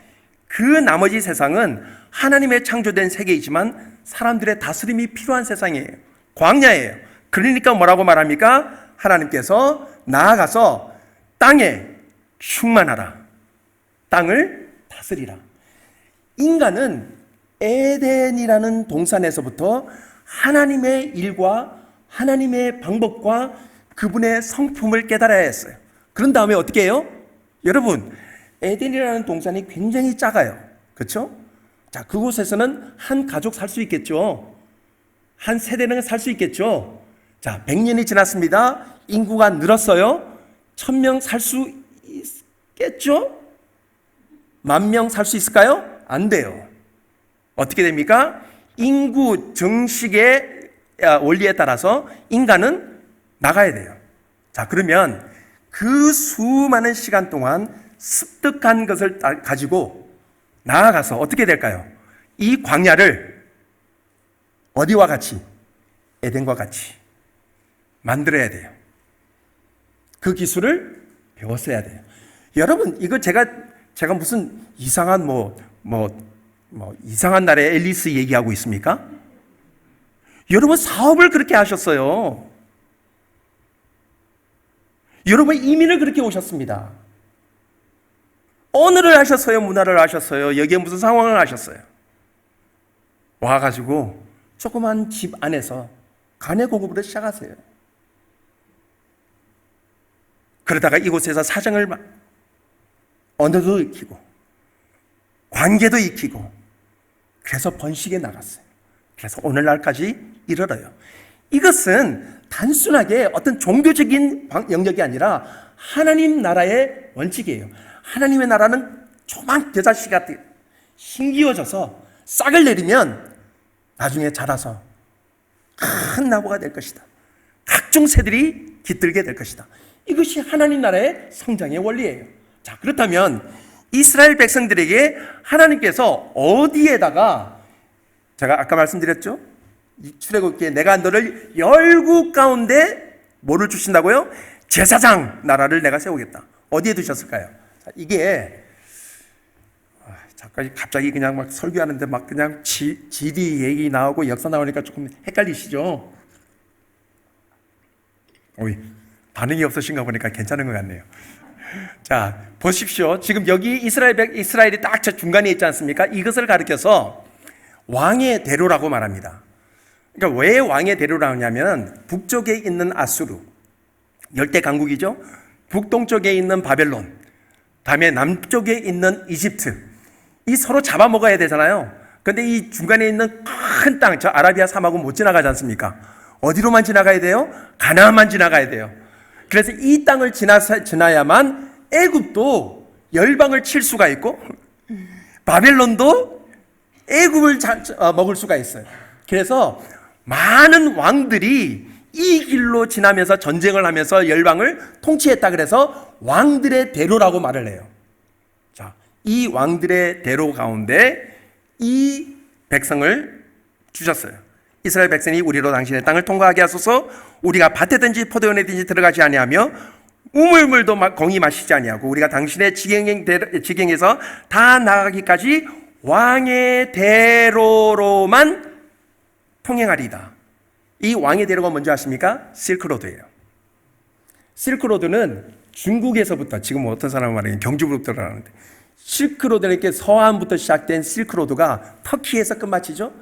그 나머지 세상은 하나님의 창조된 세계이지만 사람들의 다스림이 필요한 세상이에요. 광야예요. 그러니까 뭐라고 말합니까? 하나님께서 나아가서 땅에 충만하라. 땅을 다스리라. 인간은 에덴이라는 동산에서부터 하나님의 일과 하나님의 방법과 그분의 성품을 깨달아야 했어요. 그런 다음에 어떻게 해요? 여러분, 에덴이라는 동산이 굉장히 작아요. 그렇죠? 자, 그곳에서는 한 가족 살 수 있겠죠. 한 세대는 살 수 있겠죠. 자, 100년이 지났습니다. 인구가 늘었어요. 1000명 살 수 있겠죠? 10,000명 살 수 있을까요? 안 돼요. 어떻게 됩니까? 인구 정식의 원리에 따라서 인간은 나가야 돼요. 자, 그러면 그 수많은 시간 동안 습득한 것을 가지고 나아가서 어떻게 될까요? 이 광야를 어디와 같이? 에덴과 같이 만들어야 돼요. 그 기술을 배웠어야 돼요. 여러분, 이거 제가 무슨 이상한 이상한 나라의 앨리스 얘기하고 있습니까? 여러분, 사업을 그렇게 하셨어요. 여러분, 이민을 그렇게 오셨습니다. 언어를 하셨어요? 문화를 하셨어요? 여기에 무슨 상황을 하셨어요? 와가지고 조그만 집 안에서 간의 공급으로 시작하세요. 그러다가 이곳에서 사정을 언어도 익히고 관계도 익히고 그래서 번식에 나갔어요. 그래서 오늘날까지 이르러요. 이것은 단순하게 어떤 종교적인 영역이 아니라 하나님 나라의 원칙이에요. 하나님의 나라는 조만 겨자씨 같은 힘기워져서 싹을 내리면 나중에 자라서 큰 나무가 될 것이다. 각종 새들이 깃들게 될 것이다. 이것이 하나님 나라의 성장의 원리예요. 자, 그렇다면 이스라엘 백성들에게 하나님께서 어디에다가 제가 아까 말씀드렸죠? 출애굽기에 내가 너를 열국 가운데 뭐를 주신다고요? 제사장 나라를 내가 세우겠다. 어디에 두셨을까요? 자, 이게 갑자기 그냥 막 설교하는데 막 그냥 지리 얘기 나오고 역사 나오니까 조금 헷갈리시죠? 오이, 반응이 없으신가 보니까 괜찮은 것 같네요. 자, 보십시오. 지금 여기 이스라엘이 딱 저 중간에 있지 않습니까? 이것을 가리켜서 왕의 대로라고 말합니다. 그러니까 왜 왕의 대로라고 하냐면 북쪽에 있는 아수르, 열대 강국이죠. 북동쪽에 있는 바벨론, 다음에 남쪽에 있는 이집트, 이 서로 잡아먹어야 되잖아요. 근데 이 중간에 있는 큰 땅, 저 아라비아 사막은 못 지나가지 않습니까? 어디로만 지나가야 돼요? 가나안만 지나가야 돼요. 그래서 이 땅을 지나야만 애굽도 열방을 칠 수가 있고 바벨론도 애굽을 먹을 수가 있어요. 그래서 많은 왕들이 이 길로 지나면서 전쟁을 하면서 열방을 통치했다 그래서 왕들의 대로라고 말을 해요. 자, 이 왕들의 대로 가운데 이 백성을 주셨어요. 이스라엘 백성이 우리로 당신의 땅을 통과하게 하소서. 우리가 밭에든지 포도원에든지 들어가지 아니하며 우물물도 공히 마시지 아니하고 우리가 당신의 지경에서 다 나가기까지 왕의 대로로만 통행하리이다. 이 왕의 대로가 뭔지 아십니까? 실크로드예요. 실크로드는 중국에서부터, 지금 어떤 사람은 말하면 경주부터 들어가는데, 실크로드는 이렇게 서안부터 시작된 실크로드가 터키에서 끝마치죠.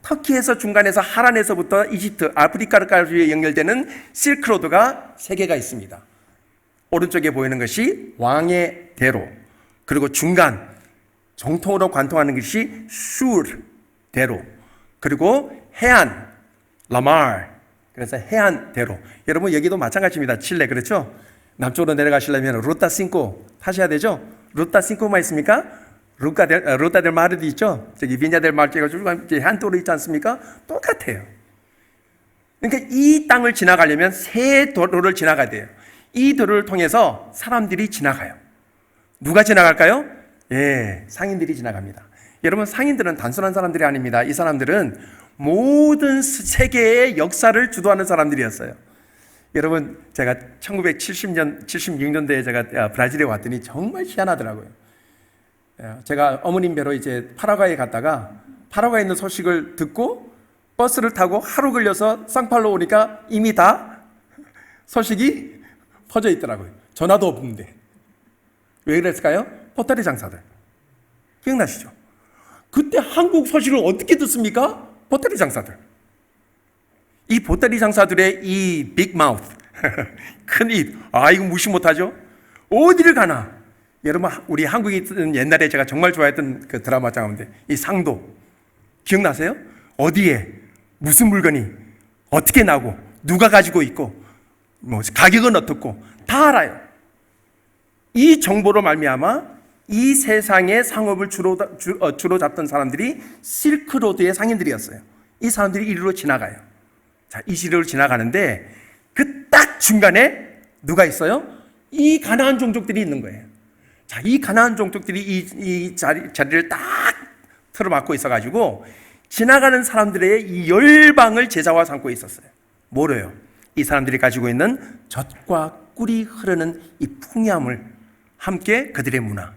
터키에서 중간에서 하란에서부터 이집트, 아프리카까지 연결되는 실크로드가 세 개가 있습니다. 오른쪽에 보이는 것이 왕의 대로, 그리고 중간 정통으로 관통하는 것이 슈르 대로, 그리고 해안 라말, 그래서 해안 대로. 여러분 여기도 마찬가지입니다. 칠레, 그렇죠? 남쪽으로 내려가시려면 루타 싱코 타셔야 되죠. 루타 싱코만 있습니까? 루타 델 마르도 있죠. 저기 비냐 델 마르가 쭉 한도로 있지 않습니까? 똑같아요. 그러니까 이 땅을 지나가려면 세 도로를 지나가야 돼요. 이 도로를 통해서 사람들이 지나가요. 누가 지나갈까요? 예, 상인들이 지나갑니다. 여러분, 상인들은 단순한 사람들이 아닙니다. 이 사람들은 모든 세계의 역사를 주도하는 사람들이었어요. 여러분, 제가 76년도에 제가 브라질에 왔더니 정말 희한하더라고요. 제가 어머님 뵈러 이제 파라과이에 갔다가 파라과이에 있는 소식을 듣고 버스를 타고 하루 걸려서 상팔로 오니까 이미 다 소식이 퍼져 있더라고요. 전화도 없는데. 왜 그랬을까요? 보따리 장사들. 기억나시죠? 그때 한국 소식을 어떻게 듣습니까? 보따리 장사들. 이 보따리 장사들의 이 빅마우스, 큰 입, 이거 무시 못하죠? 어디를 가나? 여러분, 우리 한국에 있던 옛날에 제가 정말 좋아했던 그 드라마 가운데 이 상도 기억나세요? 어디에 무슨 물건이 어떻게 나고 누가 가지고 있고 뭐 가격은 어떻고 다 알아요. 이 정보로 말미암아 이 세상의 상업을 주로 잡던 사람들이 실크로드의 상인들이었어요. 이 사람들이 이리로 지나가요. 자, 이 시로를 지나가는데 그 딱 중간에 누가 있어요? 이 가나안 종족들이 있는 거예요. 자, 이 가나안 종족들이 이 자리를 딱 틀어막고 있어가지고 지나가는 사람들의 이 열방을 제자화 삼고 있었어요. 뭐래요? 이 사람들이 가지고 있는 젖과 꿀이 흐르는 이 풍요함을 함께 그들의 문화.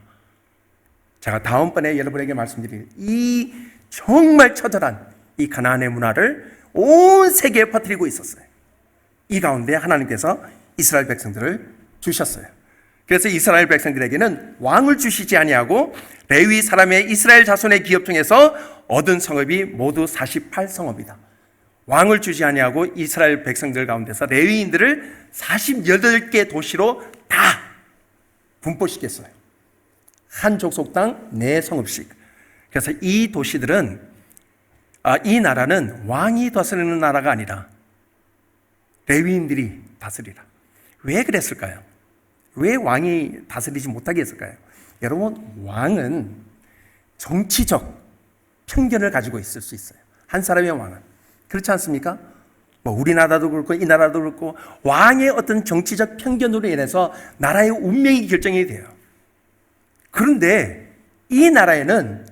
제가 다음번에 여러분에게 말씀드릴 이 정말 처절한 이 가나안의 문화를 온 세계에 퍼뜨리고 있었어요. 이 가운데 하나님께서 이스라엘 백성들을 주셨어요. 그래서 이스라엘 백성들에게는 왕을 주시지 아니하고 레위 사람의 이스라엘 자손의 기업 중에서 얻은 성읍이 모두 48성읍이다. 왕을 주지 아니하고 이스라엘 백성들 가운데서 레위인들을 48개 도시로 다 분포시켰어요. 한 족속당 4성읍씩. 그래서 이 도시들은 이 나라는 왕이 다스리는 나라가 아니라 레위인들이 다스리라. 왜 그랬을까요? 왜 왕이 다스리지 못하게 했을까요? 여러분, 왕은 정치적 편견을 가지고 있을 수 있어요. 한 사람의 왕은. 그렇지 않습니까? 뭐 우리나라도 그렇고 이 나라도 그렇고 왕의 어떤 정치적 편견으로 인해서 나라의 운명이 결정이 돼요. 그런데 이 나라에는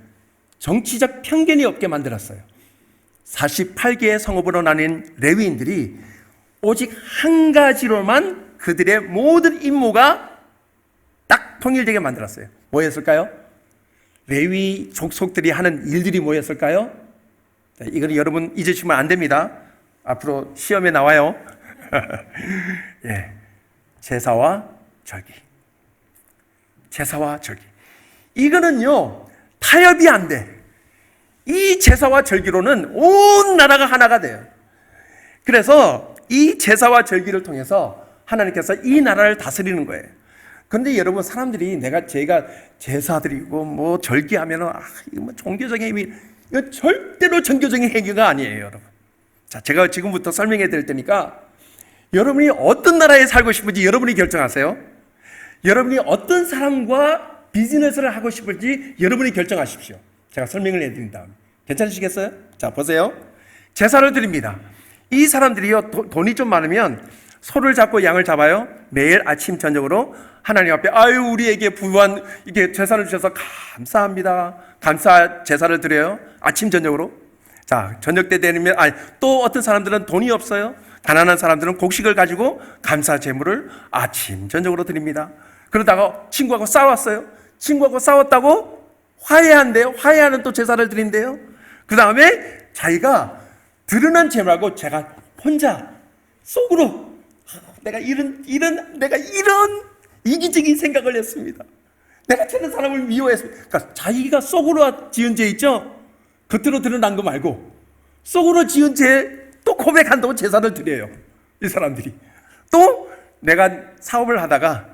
정치적 편견이 없게 만들었어요. 48개의 성읍으로 나뉜 레위인들이 오직 한 가지로만 그들의 모든 임무가 딱 통일되게 만들었어요. 뭐였을까요? 레위 족속들이 하는 일들이 뭐였을까요? 이건 여러분 잊으시면 안 됩니다. 앞으로 시험에 나와요. 예, 제사와 절기. 제사와 절기. 이거는요, 타협이 안 돼. 이 제사와 절기로는 온 나라가 하나가 돼요. 그래서 이 제사와 절기를 통해서 하나님께서 이 나라를 다스리는 거예요. 그런데 여러분, 사람들이 제가 제사 드리고 뭐 절기하면은 이거 뭐 종교적인 행위, 이거 절대로 종교적인 행위가 아니에요, 여러분. 자, 제가 지금부터 설명해 드릴 테니까 여러분이 어떤 나라에 살고 싶은지 여러분이 결정하세요. 여러분이 어떤 사람과 비즈니스를 하고 싶을지 여러분이 결정하십시오. 제가 설명을 해드린 다음에. 괜찮으시겠어요? 자, 보세요. 제사를 드립니다. 이 사람들이요, 돈이 좀 많으면 소를 잡고 양을 잡아요. 매일 아침 저녁으로 하나님 앞에 우리에게 부유한 이게 제사를 주셔서 감사합니다. 감사 제사를 드려요. 아침 저녁으로. 자, 저녁 때 되면 또 어떤 사람들은 돈이 없어요. 가난한 사람들은 곡식을 가지고 감사 제물을 아침 저녁으로 드립니다. 그러다가 친구하고 싸웠어요. 친구하고 싸웠다고 화해한대요. 화해하는 또 제사를 드린대요. 그 다음에 자기가 드러난 제물하고 제가 혼자 속으로 내가 이런 이기적인 생각을 했습니다. 내가 저런 사람을 미워했습니다. 그러니까 자기가 속으로 지은 죄 있죠? 겉으로 드러난 거 말고 속으로 지은 죄 또 고백한다고 제사를 드려요. 이 사람들이. 또 내가 사업을 하다가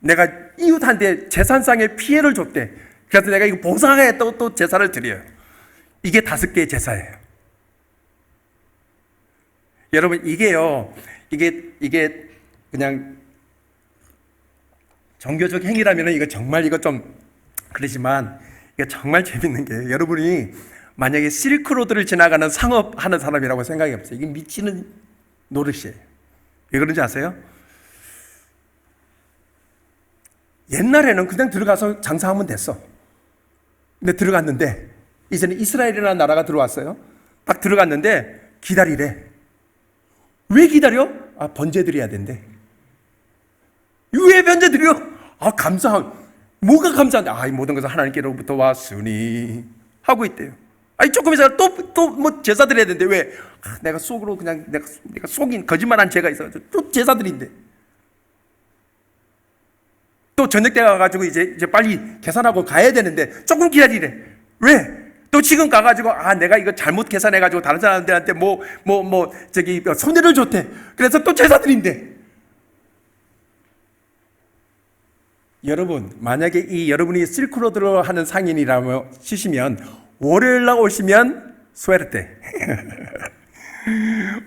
내가 이웃한테 재산상의 피해를 줬대. 그래서 내가 이거 보상하겠다고 또 제사를 드려요. 이게 5개의 제사예요. 여러분, 이게요, 이게 그냥 종교적 행위라면 이거 정말 이거 좀 그러지만 이게 정말 재밌는 게 여러분이 만약에 실크로드를 지나가는 상업하는 사람이라고 생각해 보세요. 이게 미치는 노릇이에요. 왜 그런지 아세요? 옛날에는 그냥 들어가서 장사하면 됐어. 근데 들어갔는데 이제는 이스라엘이라는 나라가 들어왔어요. 딱 들어갔는데 기다리래. 왜 기다려? 번제 드려야 된대. 왜 번제 드려? 뭐가 감사한데? 이 모든 것은 하나님께로부터 왔으니 하고 있대요. 조금 있어서 또 뭐 제사 드려야 되는데 왜? 내가 속으로 그냥 내가 속인 거짓말한 죄가 있어. 또 제사 드린대. 또 저녁 때 가가지고 이제 빨리 계산하고 가야 되는데 조금 기다리래. 왜? 또 지금 가가지고 내가 이거 잘못 계산해가지고 다른 사람들한테 손해를 줬대. 그래서 또 제사 드린대. 여러분, 만약에 여러분이 실크로드로 하는 상인이라고 치시면 월요일 날 오시면 수에르테.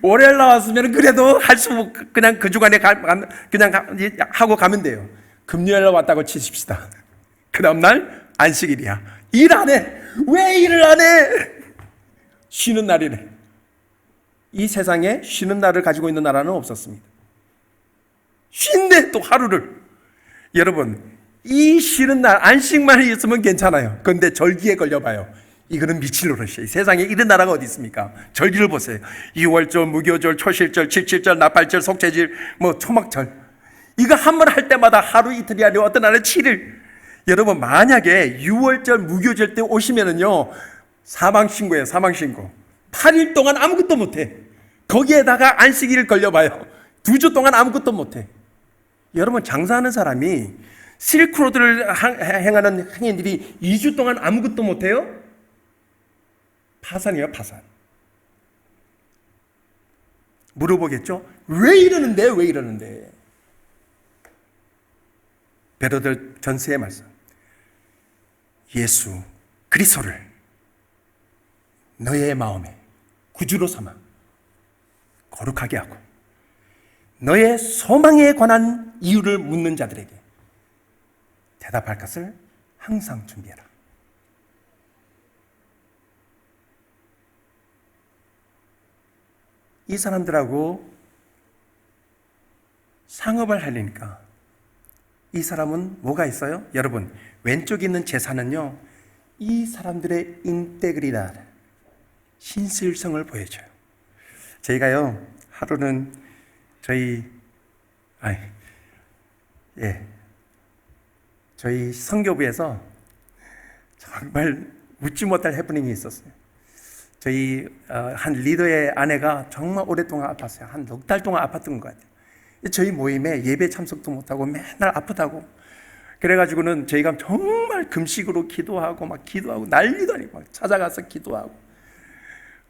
월요일 나왔으면 그래도 그냥 그 주간에 하고 가면 돼요. 금요일 날 왔다고 치십시다. 그 다음날 안식일이야. 일 안 해. 왜 일을 안 해? 쉬는 날이래. 이 세상에 쉬는 날을 가지고 있는 나라는 없었습니다. 쉰대 또 하루를. 여러분, 이 쉬는 날 안식만 있으면 괜찮아요. 그런데 절기에 걸려봐요. 이거는 미칠 노릇이에요. 세상에 이런 나라가 어디 있습니까? 절기를 보세요. 2월절, 무교절, 초실절, 칠칠절, 나팔절, 속죄절, 초막절. 이거 한 번 할 때마다 하루 이틀이 아니고 어떤 날은 7일. 여러분, 만약에 6월절, 무교절 때 오시면은요, 사망신고예요, 사망신고. 8일 동안 아무것도 못해. 거기에다가 안식일 걸려봐요. 2주 동안 아무것도 못해. 여러분, 장사하는 사람이 실크로드를 행하는 행인들이 2주 동안 아무것도 못해요? 파산이에요, 파산. 물어보겠죠? 왜 이러는데? 왜 이러는데? 베드로 전서의 말씀. 예수 그리스도를 너의 마음에 구주로 삼아 거룩하게 하고 너의 소망에 관한 이유를 묻는 자들에게 대답할 것을 항상 준비해라. 이 사람들하고 상업을 하려니까 이 사람은 뭐가 있어요? 여러분, 왼쪽에 있는 제사는요, 이 사람들의 인테그리다, 신실성을 보여줘요. 저희가요, 하루는 저희 선교부에서 정말 웃지 못할 해프닝이 있었어요. 저희 한 리더의 아내가 정말 오랫동안 아팠어요. 한 넉 달 동안 아팠던 것 같아요. 저희 모임에 예배 참석도 못하고 맨날 아프다고. 그래가지고는 저희가 정말 금식으로 기도하고 난리도 아니고 막 찾아가서 기도하고.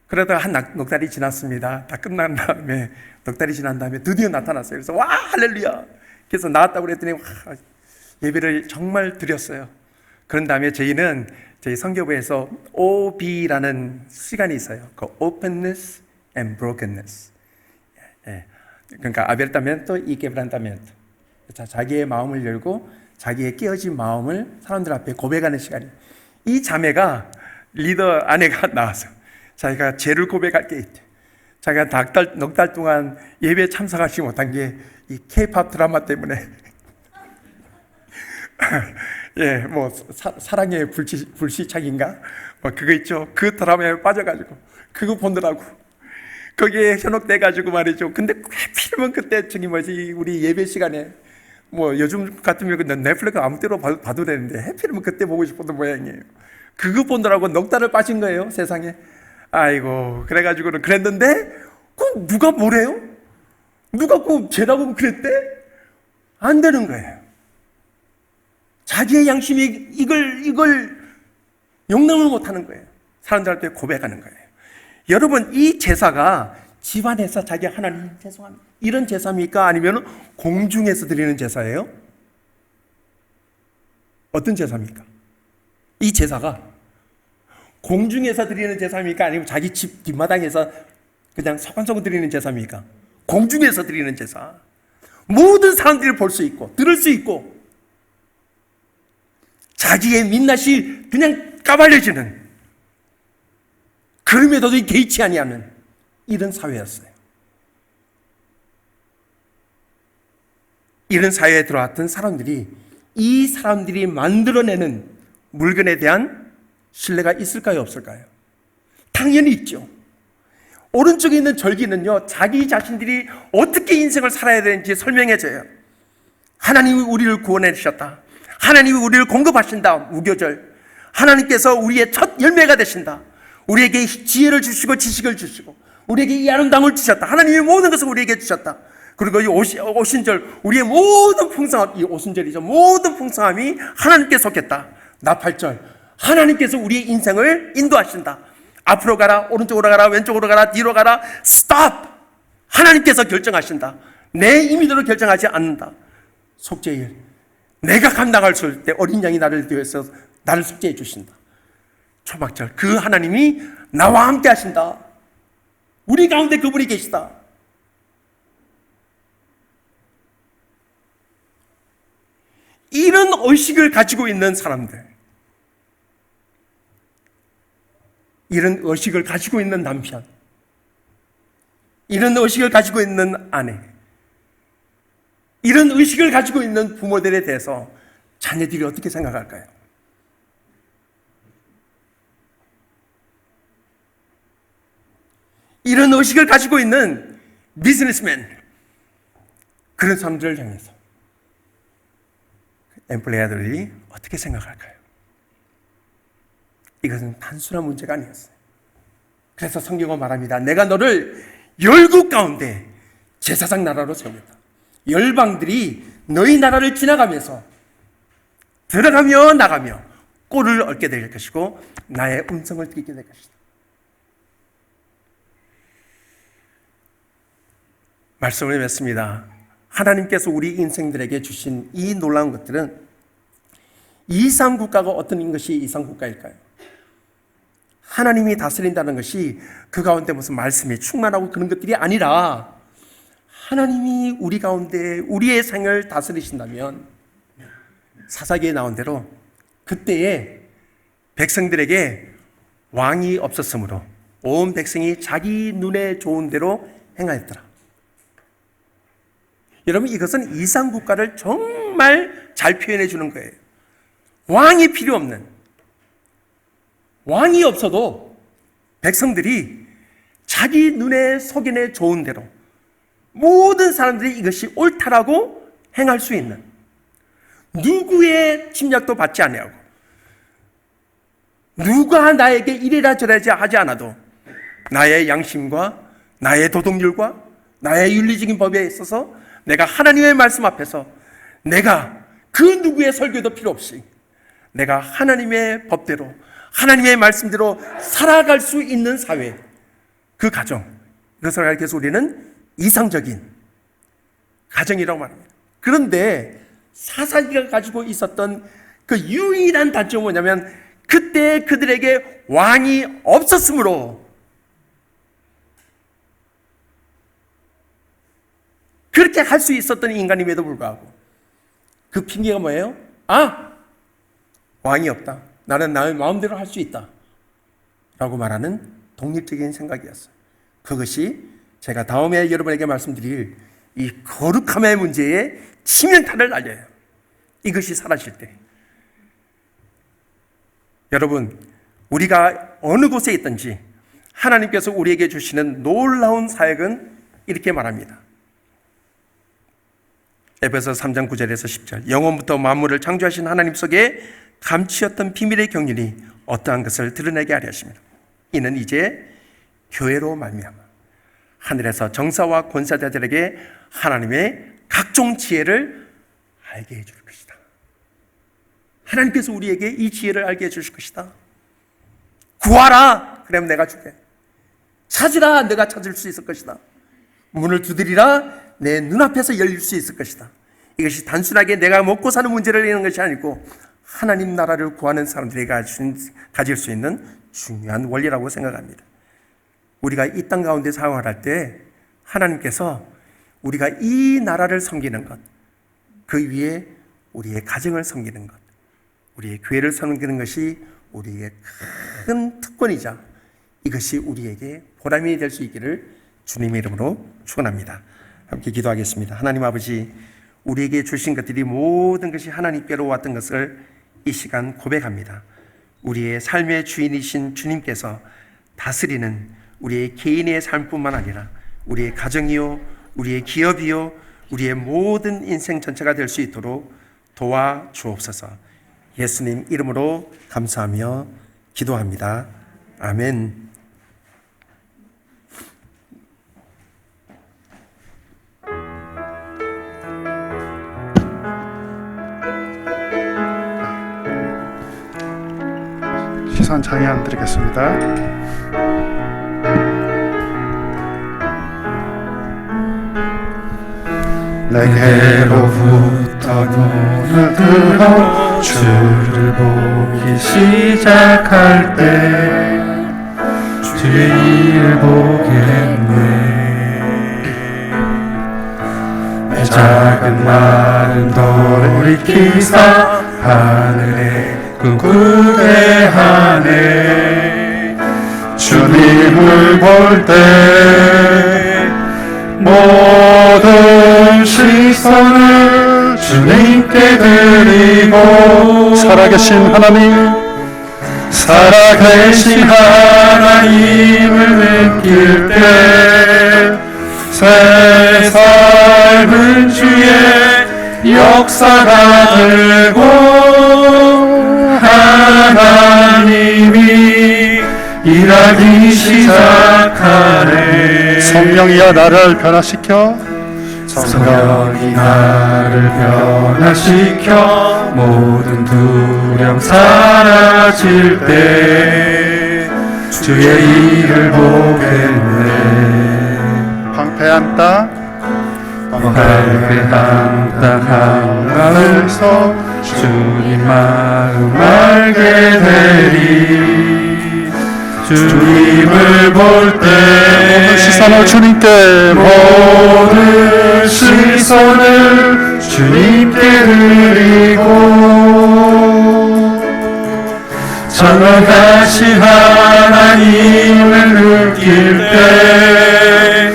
그러다가 한 넉 달이 지났습니다. 다 끝난 다음에 넉 달이 지난 다음에 드디어 나타났어요. 그래서 와 할렐루야. 그래서 나왔다고 그랬더니 예배를 정말 드렸어요. 그런 다음에 저희는 저희 선교부에서 OB라는 시간이 있어요. 그 Openness and Brokenness. 그러니까 abertamente y quebrantamiento. 자기의 마음을 열고 자기의 깨어진 마음을 사람들 앞에 고백하는 시간이에요. 이 자매가 리더 아내가 나와서 자기가 죄를 고백할 게 있대. 자기가 넉 달 동안 예배에 참석하지 못한 게 이 K-팝 드라마 때문에 사랑의 불시착인가? 그거 있죠. 그 드라마에 빠져가지고 그거 보느라고 거기에 현혹돼가지고 말이죠. 근데 하필이면 그때 우리 예배 시간에 요즘 같으면 넷플릭스 아무 때로 봐도 되는데 하필이면 그때 보고 싶었던 모양이에요. 그거 보느라고 넉 달을 빠진 거예요, 세상에. 아이고, 그래가지고는 그랬는데 그 누가 뭐래요? 누가 그 죄라고 그랬대? 안 되는 거예요. 자기의 양심이 이걸 용납을 못하는 거예요. 사람들한테 고백하는 거예요. 여러분, 이 제사가 집안에서 자기 하나님 죄송합니다 이런 제사입니까? 아니면 공중에서 드리는 제사예요? 어떤 제사입니까? 이 제사가 공중에서 드리는 제사입니까? 아니면 자기 집 뒷마당에서 그냥 소관소관 드리는 제사입니까? 공중에서 드리는 제사. 모든 사람들이 볼 수 있고 들을 수 있고 자기의 민낯이 그냥 까발려지는, 그럼에도 개의치 아니하는 이런 사회였어요. 이런 사회에 들어왔던 사람들이 이 사람들이 만들어내는 물건에 대한 신뢰가 있을까요, 없을까요? 당연히 있죠. 오른쪽에 있는 절기는요, 자기 자신들이 어떻게 인생을 살아야 되는지 설명해줘요. 하나님이 우리를 구원해 주셨다. 하나님이 우리를 공급하신다. 무교절. 하나님께서 우리의 첫 열매가 되신다. 우리에게 지혜를 주시고 지식을 주시고 우리에게 이 아름다움을 주셨다. 하나님이 모든 것을 우리에게 주셨다. 그리고 이 오순절, 우리의 모든 풍성함, 이 오순절이죠. 모든 풍성함이 하나님께 속했다. 나팔절, 하나님께서 우리의 인생을 인도하신다. 앞으로 가라, 오른쪽으로 가라, 왼쪽으로 가라, 뒤로 가라. 스톱! 하나님께서 결정하신다. 내 임의대로 결정하지 않는다. 속죄일, 내가 감당할 수 없을 때 어린 양이 나를 위해서 나를 속죄해 주신다. 초막절, 그 하나님이 나와 함께 하신다. 우리 가운데 그분이 계시다. 이런 의식을 가지고 있는 사람들, 이런 의식을 가지고 있는 남편, 이런 의식을 가지고 있는 아내, 이런 의식을 가지고 있는 부모들에 대해서 자녀들이 어떻게 생각할까요? 이런 의식을 가지고 있는 비즈니스맨, 그런 사람들을 향해서 엠플레이어들이 어떻게 생각할까요? 이것은 단순한 문제가 아니었어요. 그래서 성경은 말합니다. 내가 너를 열국 가운데 제사장 나라로 세우겠다. 열방들이 너희 나라를 지나가면서 들어가며 나가며 꼴을 얻게 될 것이고 나의 음성을 듣게 될 것이다. 말씀을 맺습니다. 하나님께서 우리 인생들에게 주신 이 놀라운 것들은 이상 국가가 어떤 것이 이상 국가일까요? 하나님이 다스린다는 것이 그 가운데 무슨 말씀이 충만하고 그런 것들이 아니라 하나님이 우리 가운데 우리의 생을 다스리신다면 사사기에 나온 대로 그때에 백성들에게 왕이 없었으므로 온 백성이 자기 눈에 좋은 대로 행하였더라. 여러분, 이것은 이상 국가를 정말 잘 표현해 주는 거예요. 왕이 필요 없는, 왕이 없어도 백성들이 자기 눈에 속인에 좋은 대로 모든 사람들이 이것이 옳다라고 행할 수 있는, 누구의 침략도 받지 아니하고 누가 나에게 이래라 저래라 하지 않아도 나의 양심과 나의 도덕률과 나의 윤리적인 법에 있어서 내가 하나님의 말씀 앞에서 내가 그 누구의 설교도 필요 없이 내가 하나님의 법대로 하나님의 말씀대로 살아갈 수 있는 사회, 그 가정, 이것을 가리켜서 우리는 이상적인 가정이라고 말합니다. 그런데 사사기가 가지고 있었던 그 유일한 단점은 뭐냐면 그때 그들에게 왕이 없었으므로 그렇게 할 수 있었던 인간임에도 불구하고 그 핑계가 뭐예요? 왕이 없다, 나는 나의 마음대로 할 수 있다 라고 말하는 독립적인 생각이었어요. 그것이 제가 다음에 여러분에게 말씀드릴 이 거룩함의 문제에 치명타를 날려요. 이것이 사라질 때 여러분, 우리가 어느 곳에 있든지 하나님께서 우리에게 주시는 놀라운 사역은 이렇게 말합니다. 에베소서 3장 9절에서 10절, 영원부터 만물을 창조하신 하나님 속에 감추었던 비밀의 경륜이 어떠한 것을 드러내게 하려 하십니다. 이는 이제 교회로 말미암아 하늘에서 정사와 권사자들에게 하나님의 각종 지혜를 알게 해줄 것이다. 하나님께서 우리에게 이 지혜를 알게 해주실 것이다. 구하라, 그러면 내가 주게. 찾으라, 내가 찾을 수 있을 것이다. 문을 두드리라, 내 눈앞에서 열릴 수 있을 것이다. 이것이 단순하게 내가 먹고 사는 문제를 내는 것이 아니고 하나님 나라를 구하는 사람들이 가질 수 있는 중요한 원리라고 생각합니다. 우리가 이 땅 가운데 생활할 때 하나님께서 우리가 이 나라를 섬기는 것, 그 위에 우리의 가정을 섬기는 것, 우리의 교회를 섬기는 것이 우리의 큰 특권이자 이것이 우리에게 보람이 될 수 있기를 주님의 이름으로 축원합니다. 함께 기도하겠습니다. 하나님 아버지, 우리에게 주신 것들이 모든 것이 하나님께로 왔던 것을 이 시간 고백합니다. 우리의 삶의 주인이신 주님께서 다스리는 우리의 개인의 삶뿐만 아니라 우리의 가정이요, 우리의 기업이요, 우리의 모든 인생 전체가 될 수 있도록 도와주옵소서. 예수님 이름으로 감사하며 기도합니다. 아멘. 시선 장애안 드리겠습니다. 내게로부터 눈을 들어 주를 보기 시작할 때 주의 일을 보겠네. 내 작은 마음 돌이키사 하늘에 꿈꾸게 하네. 주님을 볼 때 모든 시선을 주님께 드리고 살아계신 하나님을 느낄 때 새 삶은 주의 역사가 되고 하나님이 일하기 시작하네. 성령이여 나를 변화시켜 모든 두려움 사라질 때 주의 일을 보겠네. 황폐한 땅 한가운데서 주님 마음 알게 되리. 주님을 볼 때 모든 시선을 주님께 드리고 전능하신 하나님을 느낄 때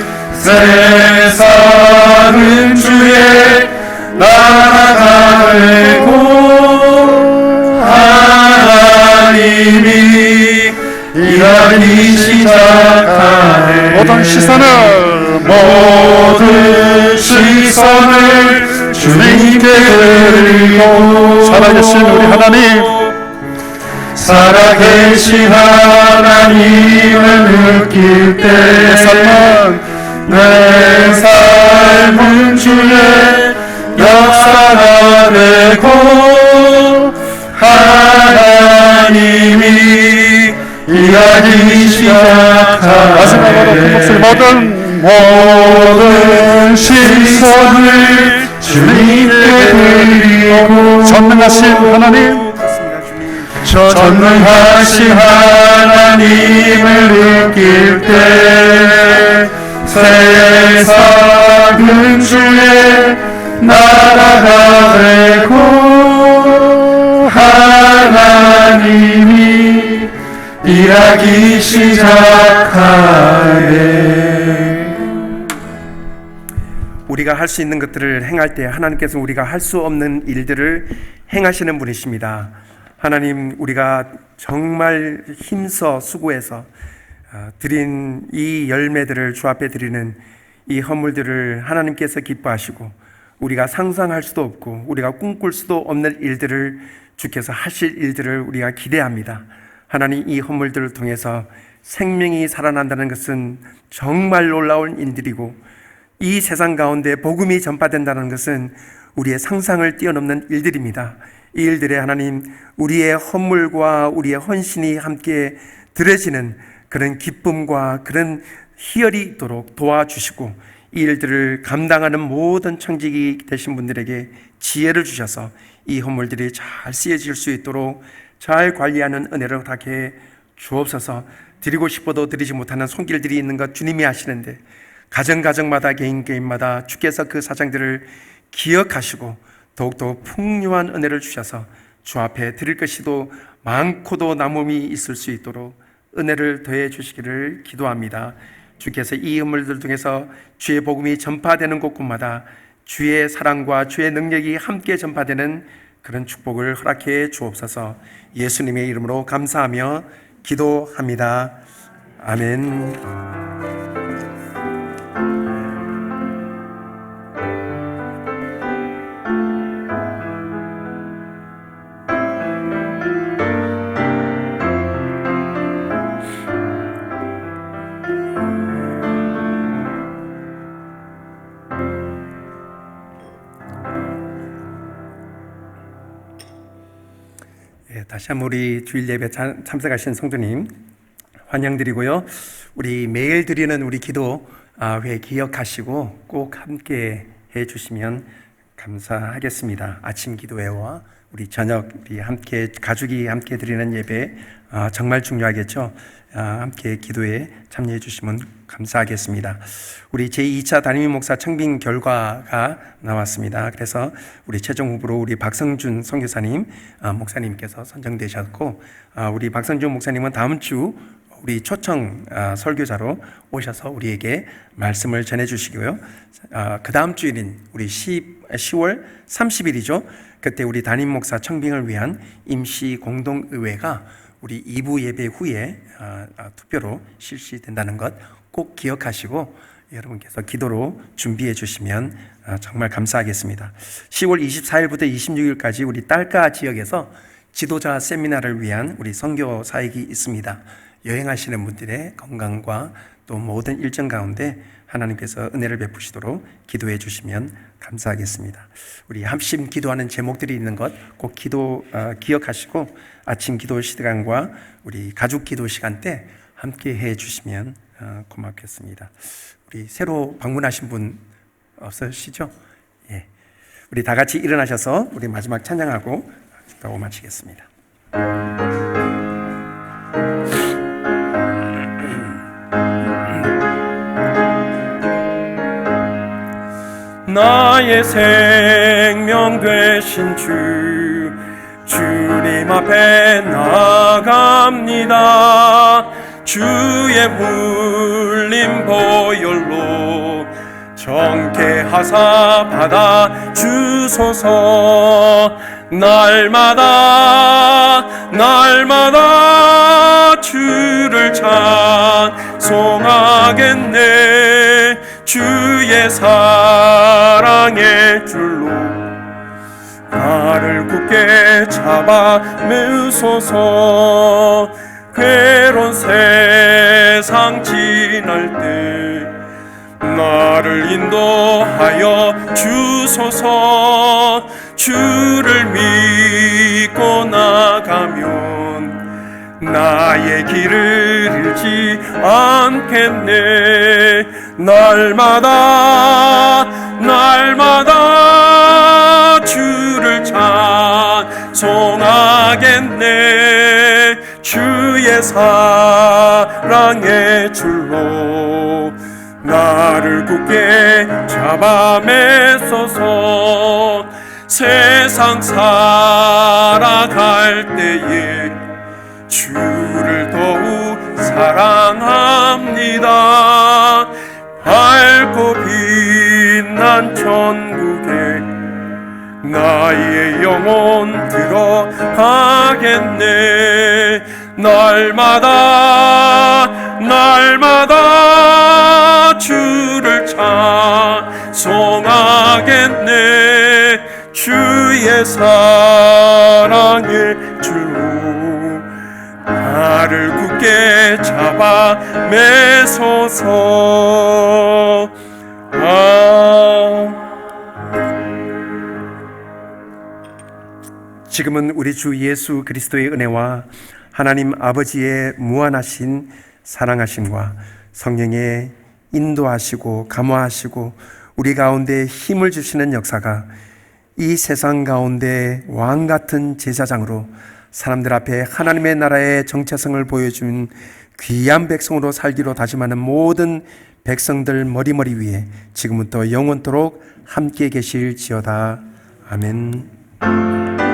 세상은 주의 나라가 되고 하나님이 일하기 시작하네. 모든 시선을 주님께 드리고 살아계신 우리 하나님, 살아계신 하나님을 느낄 때 내 삶은 주의 역사가 되고 하나님이 일하기 시작하네. 마지막으로 그 목소리 모든 시선을 주님께 드리고 전능하신 하나님, 전능하신 하나님을 느낄 때 세상은 주의 나라가 되고 하나님이 일하기 시작하네. 우리가 할 수 있는 것들을 행할 때 하나님께서 우리가 할 수 없는 일들을 행하시는 분이십니다. 하나님, 우리가 정말 힘써 수고해서 드린 이 열매들을 주 앞에 드리는 이 헌물들을 하나님께서 기뻐하시고 우리가 상상할 수도 없고 우리가 꿈꿀 수도 없는 일들을 주께서 하실 일들을 우리가 기대합니다. 하나님, 이 헌물들을 통해서 생명이 살아난다는 것은 정말 놀라운 일들이고 이 세상 가운데 복음이 전파된다는 것은 우리의 상상을 뛰어넘는 일들입니다. 이 일들에 하나님, 우리의 헌물과 우리의 헌신이 함께 드려지는 그런 기쁨과 그런 희열이 있도록 도와주시고 이 일들을 감당하는 모든 청직이 되신 분들에게 지혜를 주셔서 이 헌물들이 잘 쓰여질 수 있도록 잘 관리하는 은혜를 허락해 주옵소서. 드리고 싶어도 드리지 못하는 손길들이 있는 것 주님이 아시는데 가정마다 개인마다 주께서 그 사정들을 기억하시고 더욱더 풍요한 은혜를 주셔서 주 앞에 드릴 것이도 많고도 남음이 있을 수 있도록 은혜를 더해 주시기를 기도합니다. 주께서 이 헌물들 통해서 주의 복음이 전파되는 곳곳마다 주의 사랑과 주의 능력이 함께 전파되는 그런 축복을 허락해 주옵소서. 예수님의 이름으로 감사하며 기도합니다. 아멘. 다시 한번 우리 주일 예배 참석하신 성도님 환영드리고요. 우리 매일 드리는 우리 기도회 기억하시고 꼭 함께 해주시면 감사하겠습니다. 아침 기도회와 우리 저녁 우리 함께 가족이 함께 드리는 예배 정말 중요하겠죠. 함께 기도에 참여해 주시면 감사하겠습니다. 우리 제2차 담임 목사 청빙 결과가 나왔습니다. 그래서 우리 최종 후보로 우리 박성준 선교사님 목사님께서 선정되셨고 우리 박성준 목사님은 다음 주 우리 초청 설교자로 오셔서 우리에게 말씀을 전해 주시고요. 그 다음 주일인 우리 10월 30일이죠. 그때 우리 담임 목사 청빙을 위한 임시 공동의회가 우리 2부 예배 후에 투표로 실시된다는 것 꼭 기억하시고 여러분께서 기도로 준비해 주시면 정말 감사하겠습니다. 10월 24일부터 26일까지 우리 딸가 지역에서 지도자 세미나를 위한 우리 선교 사역이 있습니다. 여행하시는 분들의 건강과 또 모든 일정 가운데 하나님께서 은혜를 베푸시도록 기도해 주시면 감사하겠습니다. 우리 합심 기도하는 제목들이 있는 것 꼭 기억하시고 아침 기도 시간과 우리 가족 기도 시간 때 함께 해 주시면 고맙겠습니다. 우리 새로 방문하신 분 없으시죠? 예. 우리 다 같이 일어나셔서 우리 마지막 찬양하고 기도 마치겠습니다. 나의 생명 되신 주님 앞에 나아갑니다. 주의 흘린 보혈로 정케하사 받아 주소서. 날마다 날마다 주를 찬송하겠네. 주의 사랑의 줄로 나를 굳게 잡아 매소서. 괴로운 세상 지날 때 나를 인도하여 주소서. 주를 믿고 나가면 나의 길을 잃지 않겠네. 날마다 날마다 주를 찬송하겠네. 주의 사랑의 줄로 나를 굳게 잡아 매소서. 세상 살아갈 때에 주를 더욱 사랑합니다. 밝고 빛난 천국에 나의 영혼 들어가겠네. 날마다 날마다 주를 찬송하겠네. 주의 사랑의 줄로 나를 굳게 잡아 매소서. 지금은 우리 주 예수 그리스도의 은혜와 하나님 아버지의 무한하신 사랑하심과 성령의 인도하시고 감화하시고 우리 가운데 힘을 주시는 역사가 이 세상 가운데 왕같은 제사장으로 사람들 앞에 하나님의 나라의 정체성을 보여준 귀한 백성으로 살기로 다짐하는 모든 백성들 머리머리 위에 지금부터 영원토록 함께 계실지어다. 아멘.